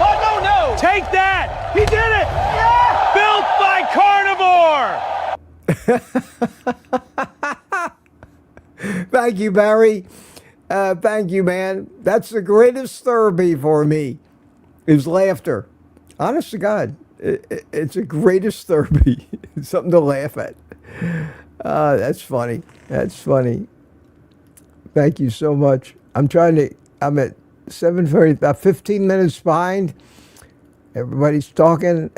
Oh, no! Take that! He did it! Yeah! Built by Carnivore! Thank you, Barry. Thank you, man. That's the greatest therapy for me, is laughter. Honest to God, it's the greatest therapy. It's something to laugh at. That's funny. That's funny. Thank you so much. I'm at 7:30, about 15 minutes behind. Everybody's talking.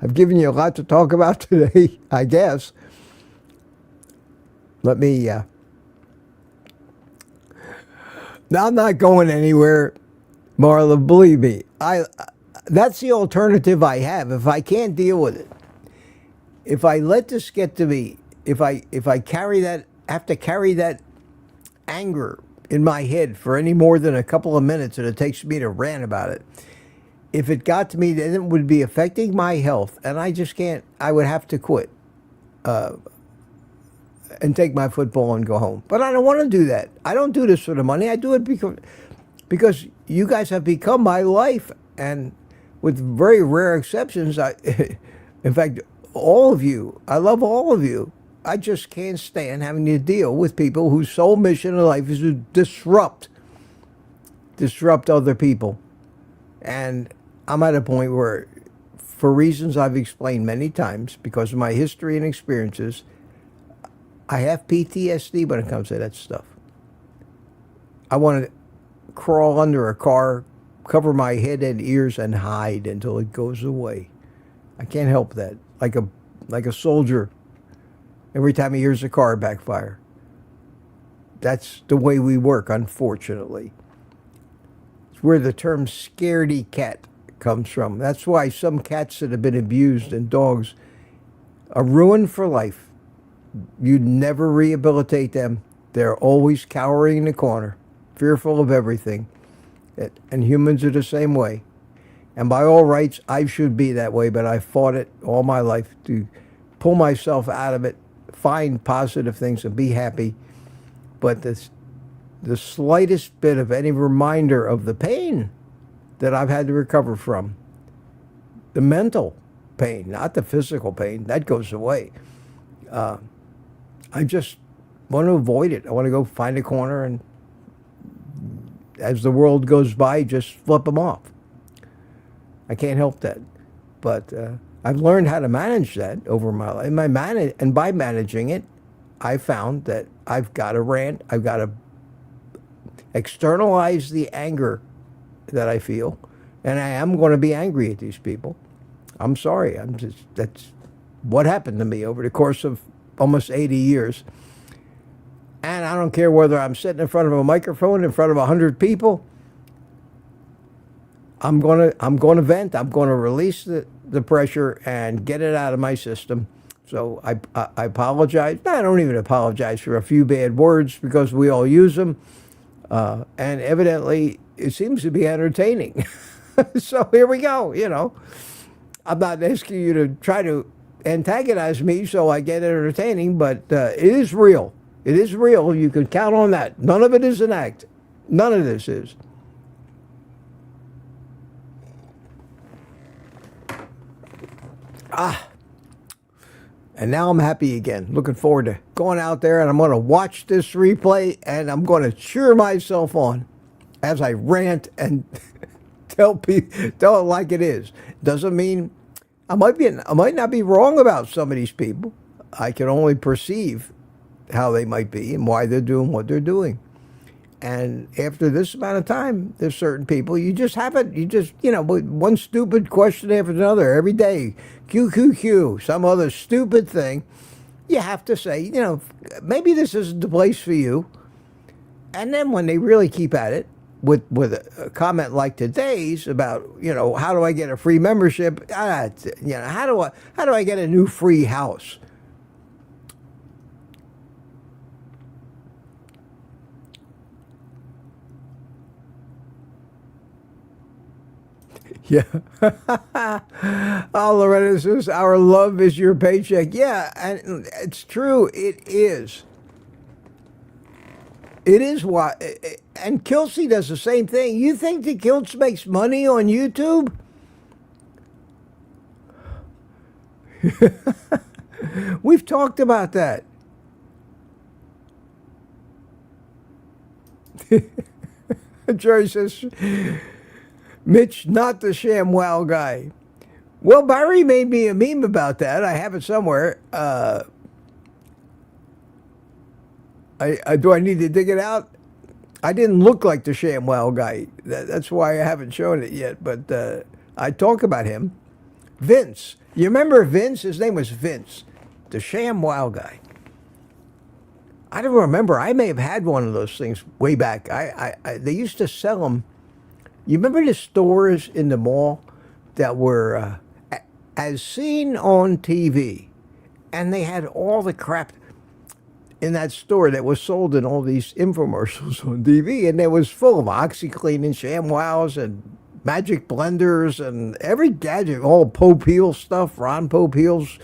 I've given you a lot to talk about today, I guess. Let me, now I'm not going anywhere, Marla, believe me. That's the alternative I have if I can't deal with it. If I let this get to me, if I have to carry that anger in my head for any more than a couple of minutes that it takes me to rant about it, if it got to me, then it would be affecting my health, and I just can't. I would have to quit and take my football and go home. But I don't want to do that. I don't do this for the money. I do it because you guys have become my life, and with very rare exceptions, in fact, all of you, I love all of you. I just can't stand having to deal with people whose sole mission in life is to disrupt other people. And I'm at a point where, for reasons I've explained many times, because of my history and experiences, I have PTSD when it comes to that stuff. I want to crawl under a car, cover my head and ears, and hide until it goes away. I can't help that. Like a soldier, every time he hears a car backfire. That's the way we work, unfortunately. It's where the term scaredy cat comes from. That's why some cats that have been abused and dogs are ruined for life. You never rehabilitate them. They're always cowering in the corner, fearful of everything. And humans are the same way. And by all rights, I should be that way, but I fought it all my life to pull myself out of it, find positive things, and be happy. But the slightest bit of any reminder of the pain that I've had to recover from, the mental pain, not the physical pain, that goes away. I just want to avoid it. I want to go find a corner and, as the world goes by, just flip them off. I can't help that. But I've learned how to manage that over my life. And by managing it, I found that I've got to rant. I've got to externalize the anger that I feel. And I am going to be angry at these people. I'm sorry. That's what happened to me over the course of almost 80 years. And I don't care whether I'm sitting in front of a microphone in front of 100 people. I'm going to vent. I'm going to release the pressure and get it out of my system. So I apologize. I don't even apologize for a few bad words because we all use them. And evidently, it seems to be entertaining. So here we go, you know. I'm not asking you to try to antagonize me so I get entertaining, but it is real. It is real. You can count on that. None of it is an act. None of this is. And now I'm happy again. Looking forward to going out there, and I'm going to watch this replay, and I'm going to cheer myself on as I rant and tell it like it is. Doesn't mean I might not be wrong about some of these people. I can only perceive how they might be and why they're doing what they're doing. And after this amount of time, there's certain people, you just, one stupid question after another every day, QQQ, some other stupid thing, you have to say, you know, maybe this isn't the place for you. And then when they really keep at it with a comment like today's about, you know, how do I get a free membership? You know, how do I get a new free house? Yeah. Oh, Loretta says, our love is your paycheck. Yeah, and it's true. It is. It is what. And Kelsey does the same thing. You think that Kilts makes money on YouTube? We've talked about that. Jerry says, Mitch, not the ShamWow guy. Well, Barry made me a meme about that. I have it somewhere. Do I need to dig it out? I didn't look like the ShamWow guy. That's why I haven't shown it yet. But I talk about him. Vince. You remember Vince? His name was Vince, the ShamWow guy. I don't remember. I may have had one of those things way back. They used to sell them. You remember the stores in the mall that were as seen on TV, and they had all the crap in that store that was sold in all these infomercials on TV, and it was full of OxyClean and ShamWows and magic blenders and every gadget, all Popeil stuff, Ron Popeil's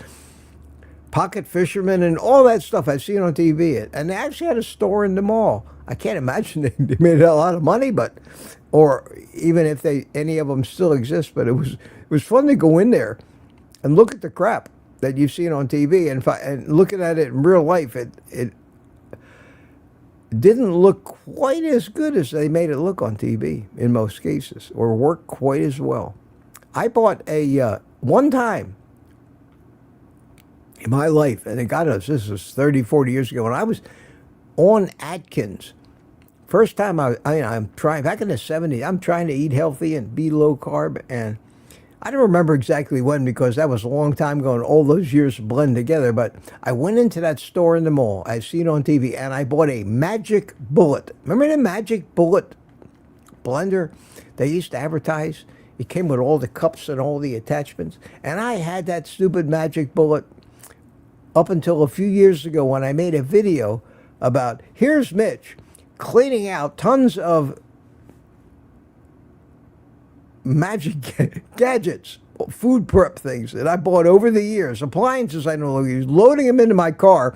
Pocket Fisherman and all that stuff I've seen on TV. And they actually had a store in the mall. I can't imagine they made a lot of money, but or even if any of them still exist. But it was fun to go in there and look at the crap that you've seen on TV and looking at it in real life. It didn't look quite as good as they made it look on TV in most cases, or work quite as well. I bought a one time in my life, and God knows this was 30, 40 years ago, when I was on Atkins. First time I'm trying, back in the 70s, I'm trying to eat healthy and be low carb, and I don't remember exactly when, because that was a long time ago and all those years blend together, but I went into that store in the mall, I seen it on TV, and I bought a Magic Bullet. Remember the Magic Bullet blender they used to advertise? It came with all the cups and all the attachments, and I had that stupid Magic Bullet up until a few years ago when I made a video about, here's Mitch cleaning out tons of magic gadgets, food prep things that I bought over the years, appliances I no longer use, loading them into my car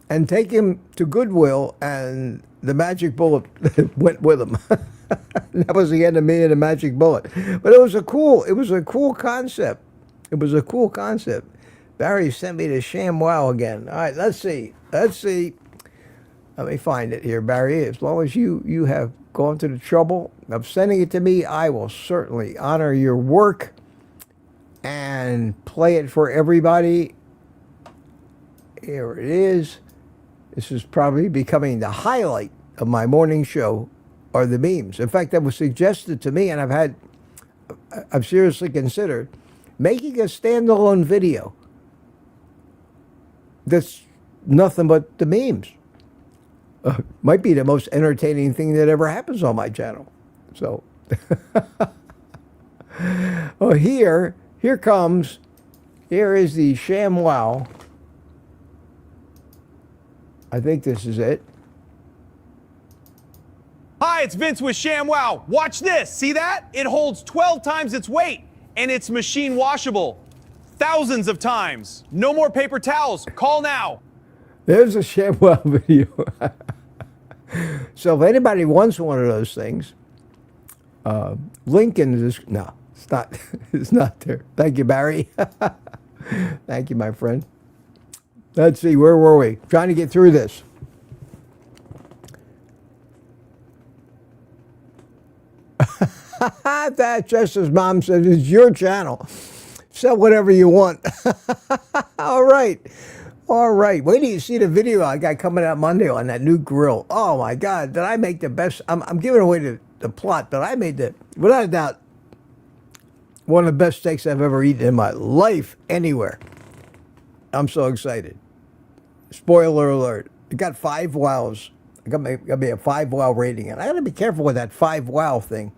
and taking them to Goodwill, and the Magic Bullet went with them. That was the end of me and the Magic Bullet. But it was a cool concept. It was a cool concept. Barry sent me to ShamWow again. All right, let's see. Let me find it here, Barry. As long as you have gone to the trouble of sending it to me, I will certainly honor your work and play it for everybody. Here it is. This is probably becoming the highlight of my morning show, are the memes. In fact, that was suggested to me, and I've seriously considered making a standalone video that's nothing but the memes. Might be the most entertaining thing that ever happens on my channel. So, oh, here is the ShamWow. I think this is it. Hi, it's Vince with ShamWow. Watch this. See that? It holds 12 times its weight, and it's machine washable. Thousands of times. No more paper towels. Call now. There's a ShamWow video. So if anybody wants one of those things, link in this. No, it's not. It's not there. Thank you, Barry. Thank you, my friend. Let's see, where were we? Trying to get through this. That just as Mom says, it's your channel. Sell whatever you want. All right. All right. Wait till you see the video I got coming out Monday on that new grill. Oh, my God. Did I make the best? I'm giving away the plot, but I made without a doubt, one of the best steaks I've ever eaten in my life anywhere. I'm so excited. Spoiler alert. It got 5 wows. It got me a 5 wow rating. And I got to be careful with that 5 wow thing.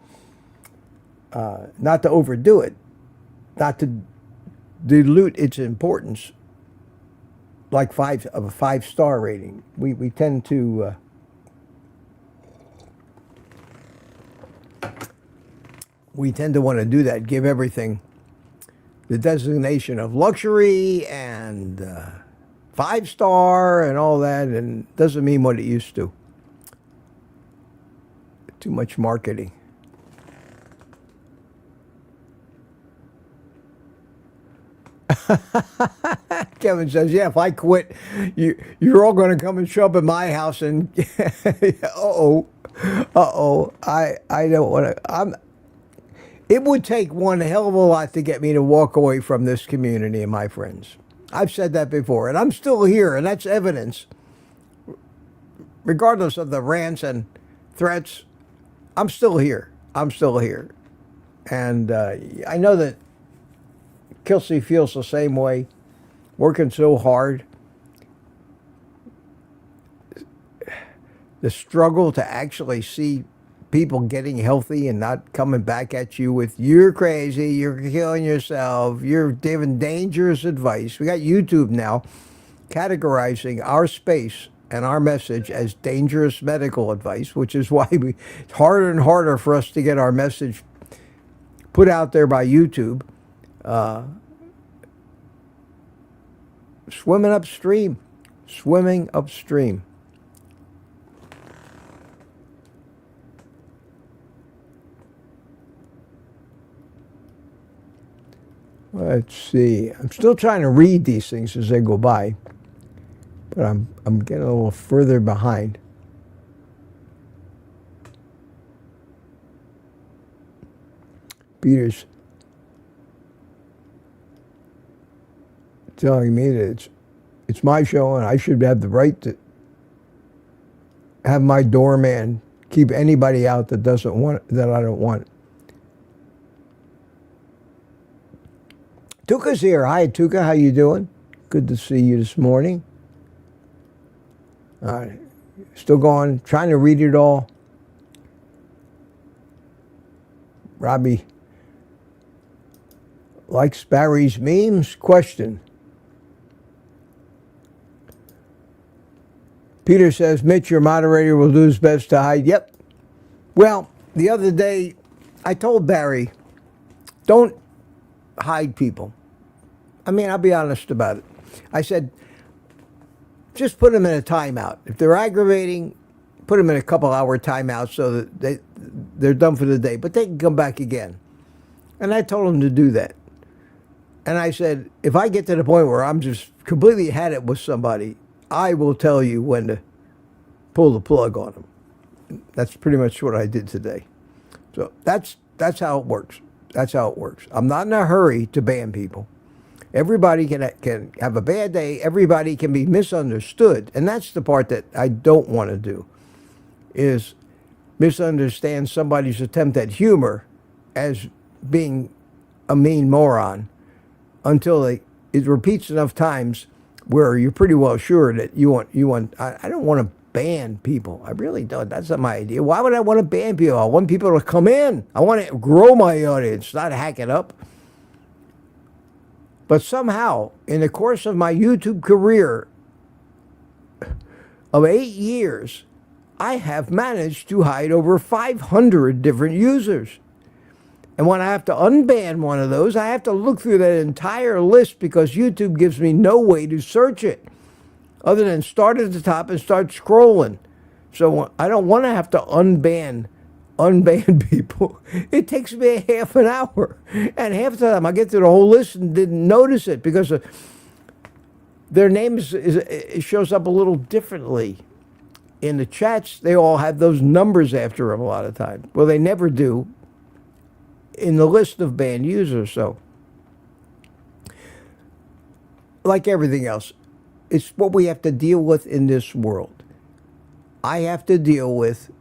Not to overdo it. Not to dilute its importance. Like a 5-star rating. We tend to... we tend to want to do that. Give everything the designation of luxury and 5-star and all that, and it doesn't mean what it used to. Too much marketing. Kevin says, yeah, if I quit, you're all going to come and show up at my house and uh-oh, I don't want to, it would take one hell of a lot to get me to walk away from this community and my friends. I've said that before, and I'm still here, and that's evidence. Regardless of the rants and threats, I'm still here. I'm still here. And I know that Kelsey feels the same way, working so hard. The struggle to actually see people getting healthy and not coming back at you with, you're crazy, you're killing yourself, you're giving dangerous advice. We got YouTube now categorizing our space and our message as dangerous medical advice, which is why it's harder and harder for us to get our message put out there by YouTube. Swimming upstream. Swimming upstream. Let's see. I'm still trying to read these things as they go by, but I'm getting a little further behind. Peter's telling me that it's my show and I should have the right to have my doorman keep anybody out that doesn't want, that I don't want. Tuka's here. Hi, Tuka. How you doing? Good to see you this morning. All right. Still going, trying to read it all. Robbie likes Barry's memes? Question. Peter says, Mitch, your moderator will do his best to hide. Yep. Well, the other day, I told Barry, don't hide people. I mean, I'll be honest about it. I said, just put them in a timeout. If they're aggravating, put them in a couple-hour timeout so that they're done for the day. But they can come back again. And I told them to do that. And I said, if I get to the point where I'm just completely had it with somebody, I will tell you when to pull the plug on them. That's pretty much what I did today. So that's how it works. That's how it works. I'm not in a hurry to ban people. Everybody can have a bad day. Everybody can be misunderstood. And that's the part that I don't want to do, is misunderstand somebody's attempt at humor as being a mean moron until it repeats enough times where you're pretty well sure that you want. I don't want to ban people. I really don't. That's not my idea. Why would I want to ban people? I want people to come in. I want to grow my audience, not hack it up. But somehow, in the course of my YouTube career of 8 years, I have managed to hide over 500 different users. And when I have to unban one of those, I have to look through that entire list because YouTube gives me no way to search it other than start at the top and start scrolling. So I don't want to have to unban people. It takes me a half an hour. And half the time I get to the whole list and didn't notice it because their name it shows up a little differently. In the chats, they all have those numbers after them a lot of times. Well, they never do in the list of banned users. So, like everything else, it's what we have to deal with in this world. I have to deal with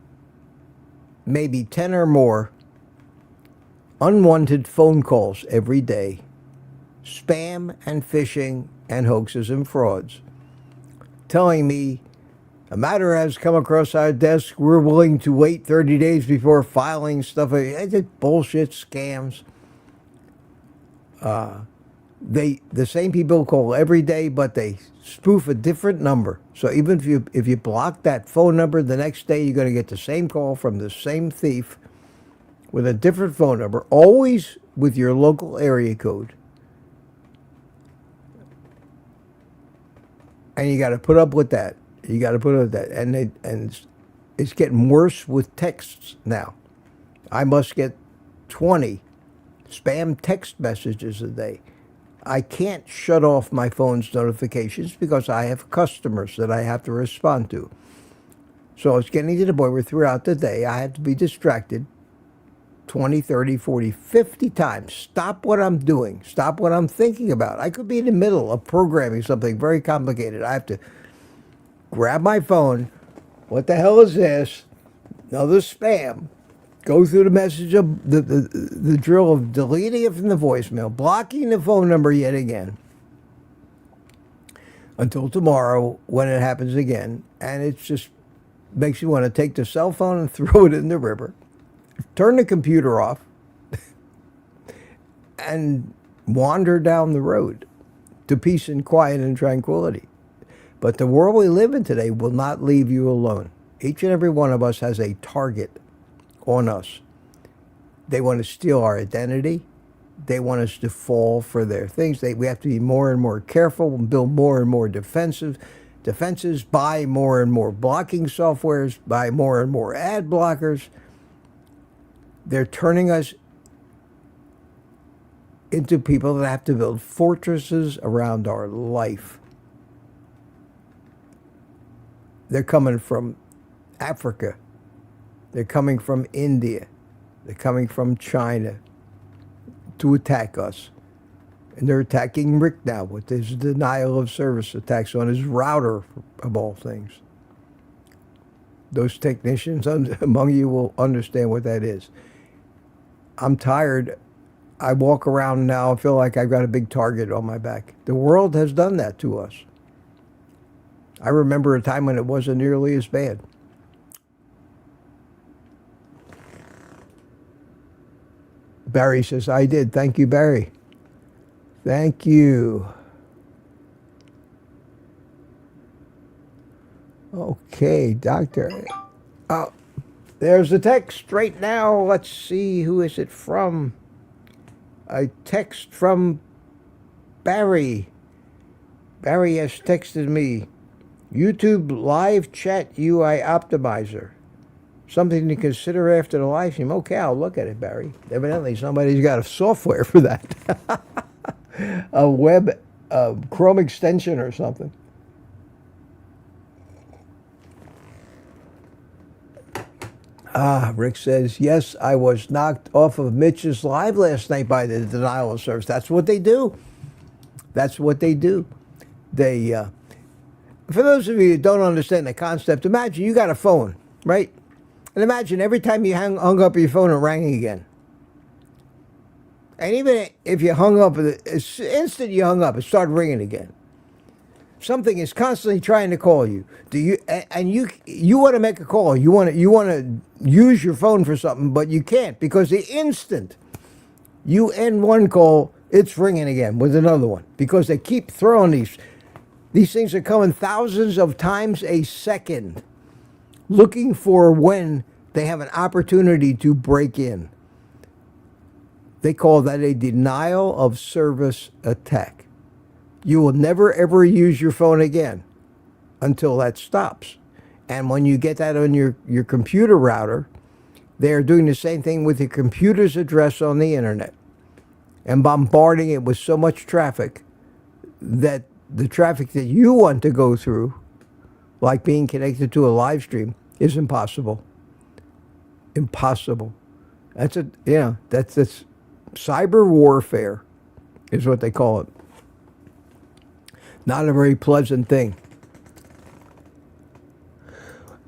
maybe 10 or more unwanted phone calls every day, spam and phishing and hoaxes and frauds. telling me a matter has come across our desk. We're willing to wait 30 days before filing stuff. It's just bullshit scams. The same people call every day, but they spoof a different number. So even if you block that phone number, the next day you're going to get the same call from the same thief with a different phone number, always with your local area code. And you got to put up with that. You got to put up with that. And it's getting worse with texts now. I must get 20 spam text messages a day. I can't shut off my phone's notifications because I have customers that I have to respond to. So it's getting to the point where throughout the day I have to be distracted 20, 30, 40, 50 times. Stop what I'm doing. Stop what I'm thinking about. I could be in the middle of programming something very complicated. I have to grab my phone. What the hell is this? Another spam. Go through the message of the drill of deleting it from the voicemail, blocking the phone number yet again until tomorrow when it happens again. And it just makes you want to take the cell phone and throw it in the river, turn the computer off, and wander down the road to peace and quiet and tranquility. But the world we live in today will not leave you alone. Each and every one of us has a target on us. They want to steal our identity. They want us to fall for their things. We have to be more and more careful and build more and more defenses, buy more and more blocking softwares, buy more and more ad blockers. They're turning us into people that have to build fortresses around our life. They're coming from Africa. They're coming from India. They're coming from China to attack us. And they're attacking Rick now with his denial of service attacks on his router, of all things. Those technicians among you will understand what that is. I'm tired. I walk around now, I feel like I've got a big target on my back. The world has done that to us. I remember a time when it wasn't nearly as bad. Barry says, I did. Thank you, Barry. Thank you. Okay, doctor. Oh, there's a text right now. Let's see, who is it from? A text from Barry. Barry has texted me. YouTube live chat UI optimizer. Something to consider after the live stream. Okay, I'll look at it, Barry. Evidently, somebody's got a software for that. A web Chrome extension or something. Rick says, yes, I was knocked off of Mitch's live last night by the denial of service. That's what they do. That's what they do. They, for those of you who don't understand the concept, imagine you got a phone, right? And imagine every time you hung up your phone, it rang again. And even if you hung up, the instant you hung up, it started ringing again. Something is constantly trying to call you. You want to make a call. You want to use your phone for something, but you can't because the instant you end one call, it's ringing again with another one because they keep throwing these. These things are coming thousands of times a second, looking for when they have an opportunity to break in. They call that a denial of service attack. You will never, ever use your phone again until that stops. And when you get that on your computer router, they're doing the same thing with your computer's address on the internet and bombarding it with so much traffic that the traffic that you want to go through, like being connected to a live stream, is impossible. Impossible. That's cyber warfare is what they call it. Not a very pleasant thing.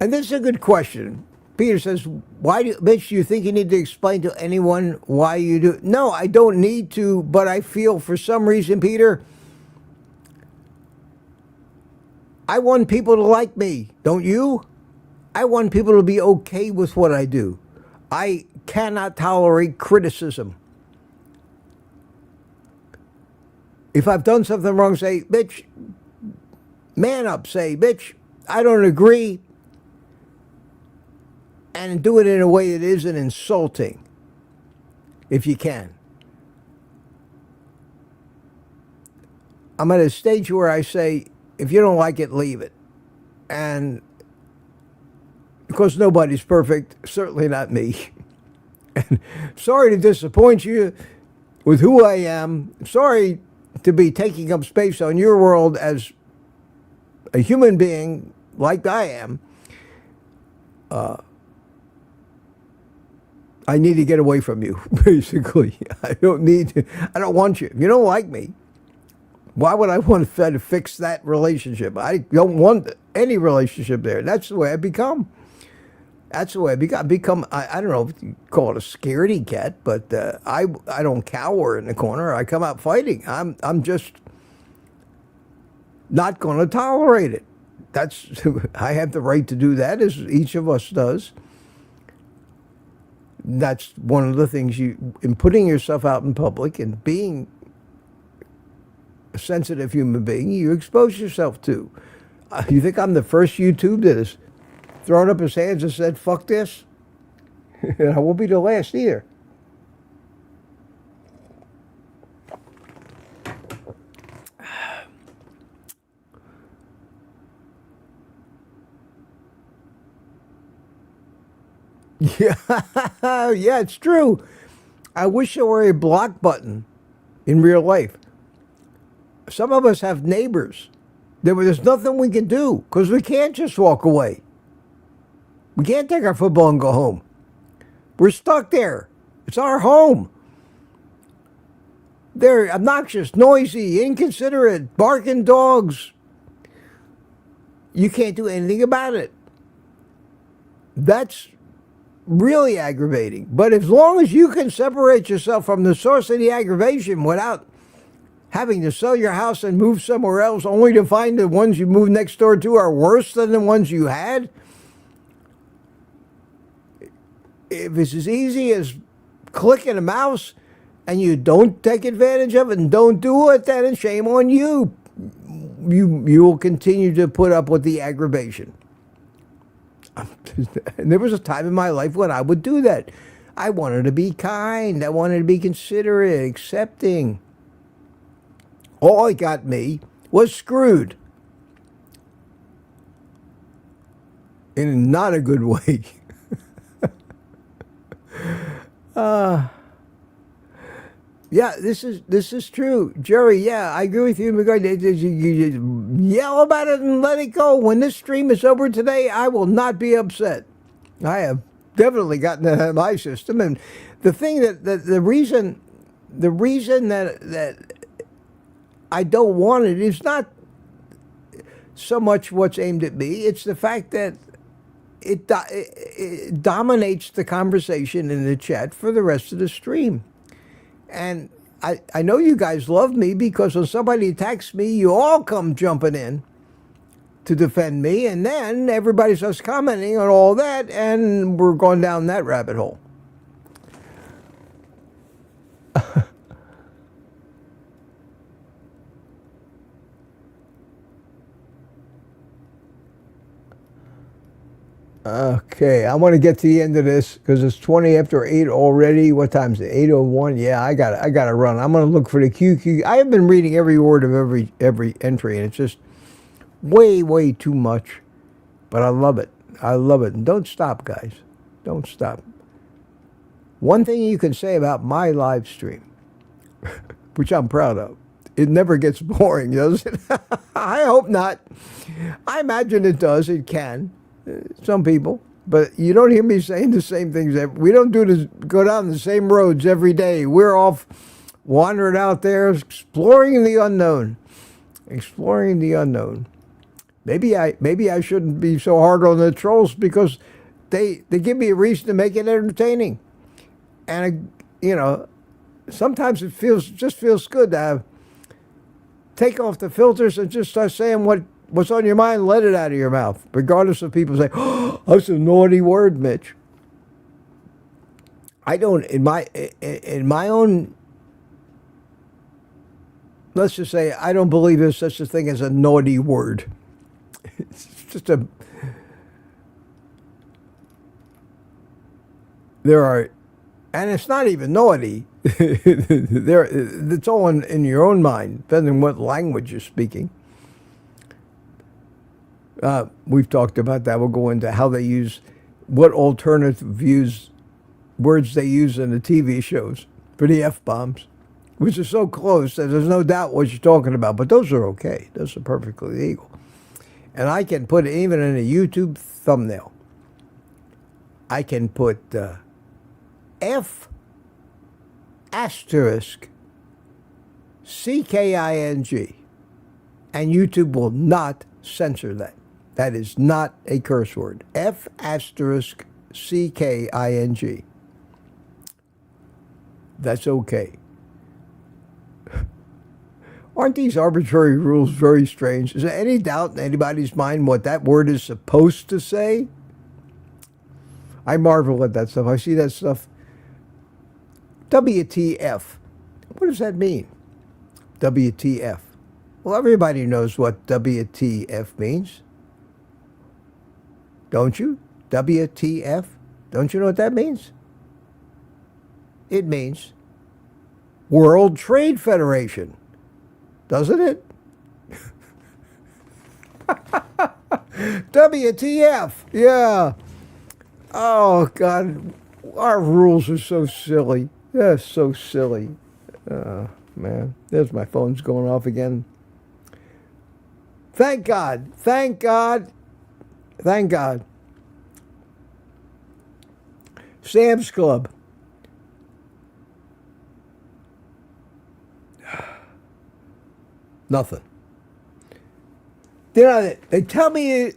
And this is a good question. Peter says, Mitch, do you think you need to explain to anyone why you do? No, I don't need to, but I feel for some reason, Peter, I want people to like me, don't you? I want people to be okay with what I do. I cannot tolerate criticism. If I've done something wrong, say, bitch, man up, say, bitch, I don't agree. And do it in a way that isn't insulting, if you can. I'm at a stage where I say, if you don't like it, leave it. And because nobody's perfect, certainly not me. And sorry to disappoint you with who I am. Sorry to be taking up space on your world as a human being like I am. I need to get away from you, basically. I don't want you. If you don't like me, why would I want to try to fix that relationship? I don't want any relationship there. That's the way I become. That's the way I become. I don't know if you call it a scaredy cat, but I don't cower in the corner. I come out fighting. I'm just not going to tolerate it. I have the right to do that, as each of us does. That's one of the things in putting yourself out in public and being a sensitive human being, you expose yourself to. You think I'm the first YouTube that has thrown up his hands and said, fuck this? And I won't be the last either. Yeah, yeah, it's true. I wish there were a block button in real life. Some of us have neighbors. There's nothing we can do because we can't just walk away. We can't take our football and go home. We're stuck there. It's our home. They're obnoxious, noisy, inconsiderate, barking dogs. You can't do anything about it. That's really aggravating. But as long as you can separate yourself from the source of the aggravation without having to sell your house and move somewhere else only to find the ones you moved next door to are worse than the ones you had, if it's as easy as clicking a mouse and you don't take advantage of it and don't do it, then shame on you. You will continue to put up with the aggravation. And there was a time in my life when I would do that. I wanted to be kind. I wanted to be considerate, accepting. All it got me was screwed. In not a good way. Yeah, this is true. Jerry, yeah, I agree with you in regard to you yell about it and let it go. When this stream is over today, I will not be upset. I have definitely gotten that out of my system. And the thing the reason that I don't want it is not so much what's aimed at me. It's the fact that it dominates the conversation in the chat for the rest of the stream. And I know you guys love me because when somebody attacks me, you all come jumping in to defend me. And then everybody starts commenting on all that, and we're going down that rabbit hole. Okay, I want to get to the end of this because it's 20 after 8 already. What time is it? 8:01. Yeah, I gotta run. I'm gonna look for the QQ. I have been reading every word of every entry, and it's just way too much. But I love it. I love it. And don't stop, guys. Don't stop. One thing you can say about my live stream, which I'm proud of, it never gets boring, does it? I hope not. I imagine it does. It can. Some people, but you don't hear me saying the same things. We don't go down the same roads every day. We're off wandering out there, exploring the unknown. Exploring the unknown. Maybe I shouldn't be so hard on the trolls because they give me a reason to make it entertaining. And sometimes it feels good to take off the filters and just start saying what What's on your mind, let it out of your mouth, regardless of people say, oh, that's a naughty word, Mitch. I don't, in my own, let's just say, I don't believe there's such a thing as a naughty word. It's just there are, and it's not even naughty. It's all in your own mind, depending on what language you're speaking. We've talked about that. We'll go into how they use, what alternative words they use in the TV shows for the F-bombs, which are so close that there's no doubt what you're talking about. But those are okay. Those are perfectly legal. And I can put it even in a YouTube thumbnail. I can put F asterisk CKING, and YouTube will not censor that. That is not a curse word. F asterisk CKING. That's okay. Aren't these arbitrary rules very strange? Is there any doubt in anybody's mind what that word is supposed to say? I marvel at that stuff. I see that stuff. WTF. What does that mean? WTF. Well, everybody knows what WTF means. Don't you? WTF? Don't you know what that means? It means World Trade Federation. Doesn't it? WTF. Yeah. Oh, God. Our rules are so silly. They're so silly. Man. There's my phone's going off again. Thank God. Thank God. Thank God. Sam's Club. Nothing. You know, they tell me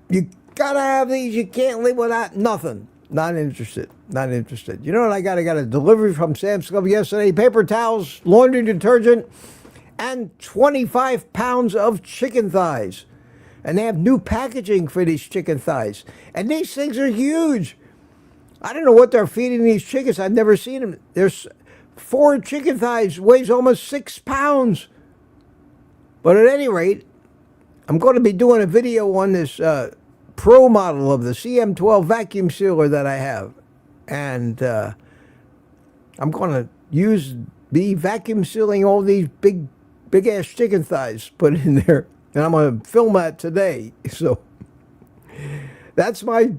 you gotta have these, you can't live without nothing. Not interested. Not interested. You know what I got? I got a delivery from Sam's Club yesterday. Paper towels, laundry detergent, and 25 pounds of chicken thighs. And they have new packaging for these chicken thighs. And these things are huge. I don't know what they're feeding these chickens. I've never seen them. There's 4 chicken thighs, weighs almost 6 pounds. But at any rate, I'm going to be doing a video on this pro model of the CM12 vacuum sealer that I have. And I'm going to be vacuum sealing all these big ass chicken thighs put in there. And I'm going to film that today. So that's my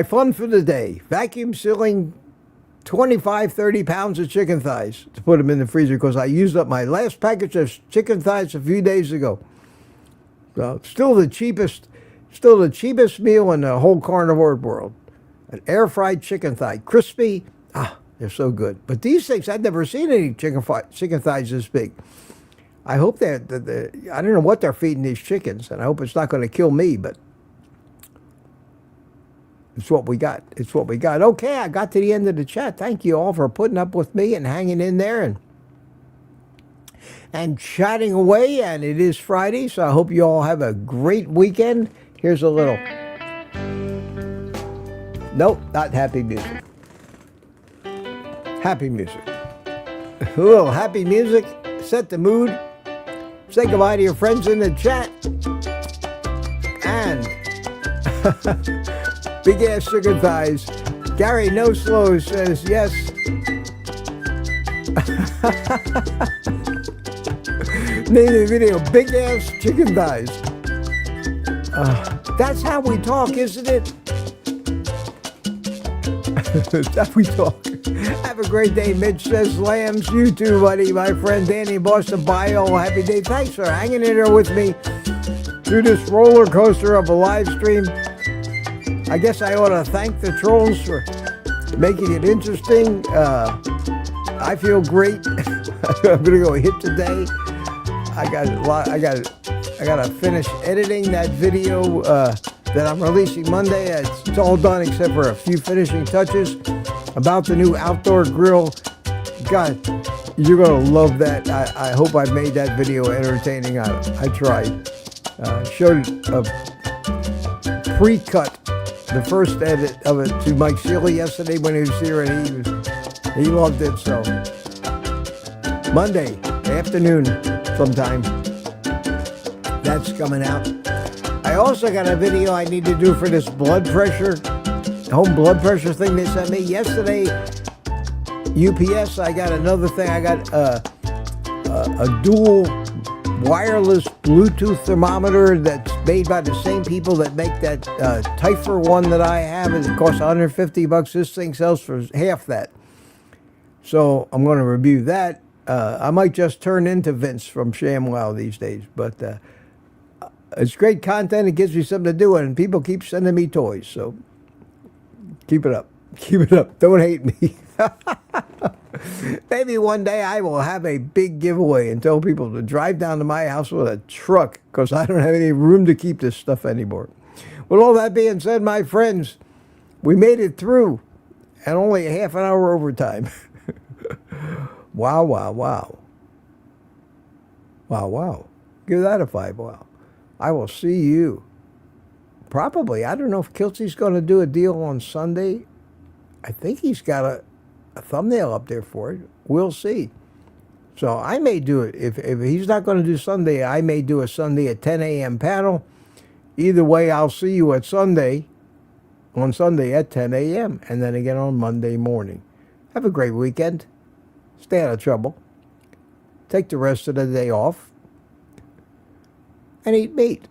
fun for the day. Vacuum sealing 25, 30 pounds of chicken thighs to put them in the freezer because I used up my last package of chicken thighs a few days ago. So still the cheapest meal in the whole carnivore world. An air fried chicken thigh, crispy. They're so good. But these things, I've never seen any chicken thighs this big. I hope I don't know what they're feeding these chickens, and I hope it's not going to kill me, but it's what we got. It's what we got. Okay, I got to the end of the chat. Thank you all for putting up with me and hanging in there and chatting away. And it is Friday, so I hope you all have a great weekend. Here's a little. Nope, not happy music. Happy music. A little happy music. Set the mood. Say goodbye to your friends in the chat. And big ass chicken thighs. Gary No Slow says yes. Name of the video, big ass chicken thighs. That's how we talk, isn't it? That's how we talk. Have a great day. Mitch says lambs. You too, buddy. My friend Danny Boston Bio. Happy day. Thanks for hanging in there with me through this roller coaster of a live stream. I guess I ought to thank the trolls for making it interesting. I feel great. I'm gonna go hit today. I gotta finish editing that video that I'm releasing Monday. It's all done except for a few finishing touches about the new outdoor grill. God, You're going to love that. I hope I made that video entertaining. I tried. Showed a pre-cut, the first edit of it to Mike Sealy yesterday when he was here, and he loved it. So Monday afternoon sometime, that's coming out. I also got a video I need to do for this blood pressure, home blood pressure thing they sent me yesterday. UPS, I got another thing. I got a dual wireless Bluetooth thermometer that's made by the same people that make that Typher one that I have. It costs $150. This thing sells for half that. So I'm going to review that. I might just turn into Vince from ShamWow these days, but it's great content. It gives me something to do, and people keep sending me toys. So keep it up. Keep it up. Don't hate me. Maybe one day I will have a big giveaway and tell people to drive down to my house with a truck, because I don't have any room to keep this stuff anymore. With all that being said, my friends, we made it through, and only a half an hour overtime. Wow, wow, wow. Wow, wow. Give that a 5 wow. I will see you. Probably. I don't know if Kiltsy's going to do a deal on Sunday. I think he's got a thumbnail up there for it. We'll see. So I may do it. If he's not going to do Sunday, I may do a Sunday at 10 a.m. panel. Either way, I'll see you at Sunday, on Sunday at 10 a.m. and then again on Monday morning. Have a great weekend. Stay out of trouble. Take the rest of the day off and eat meat.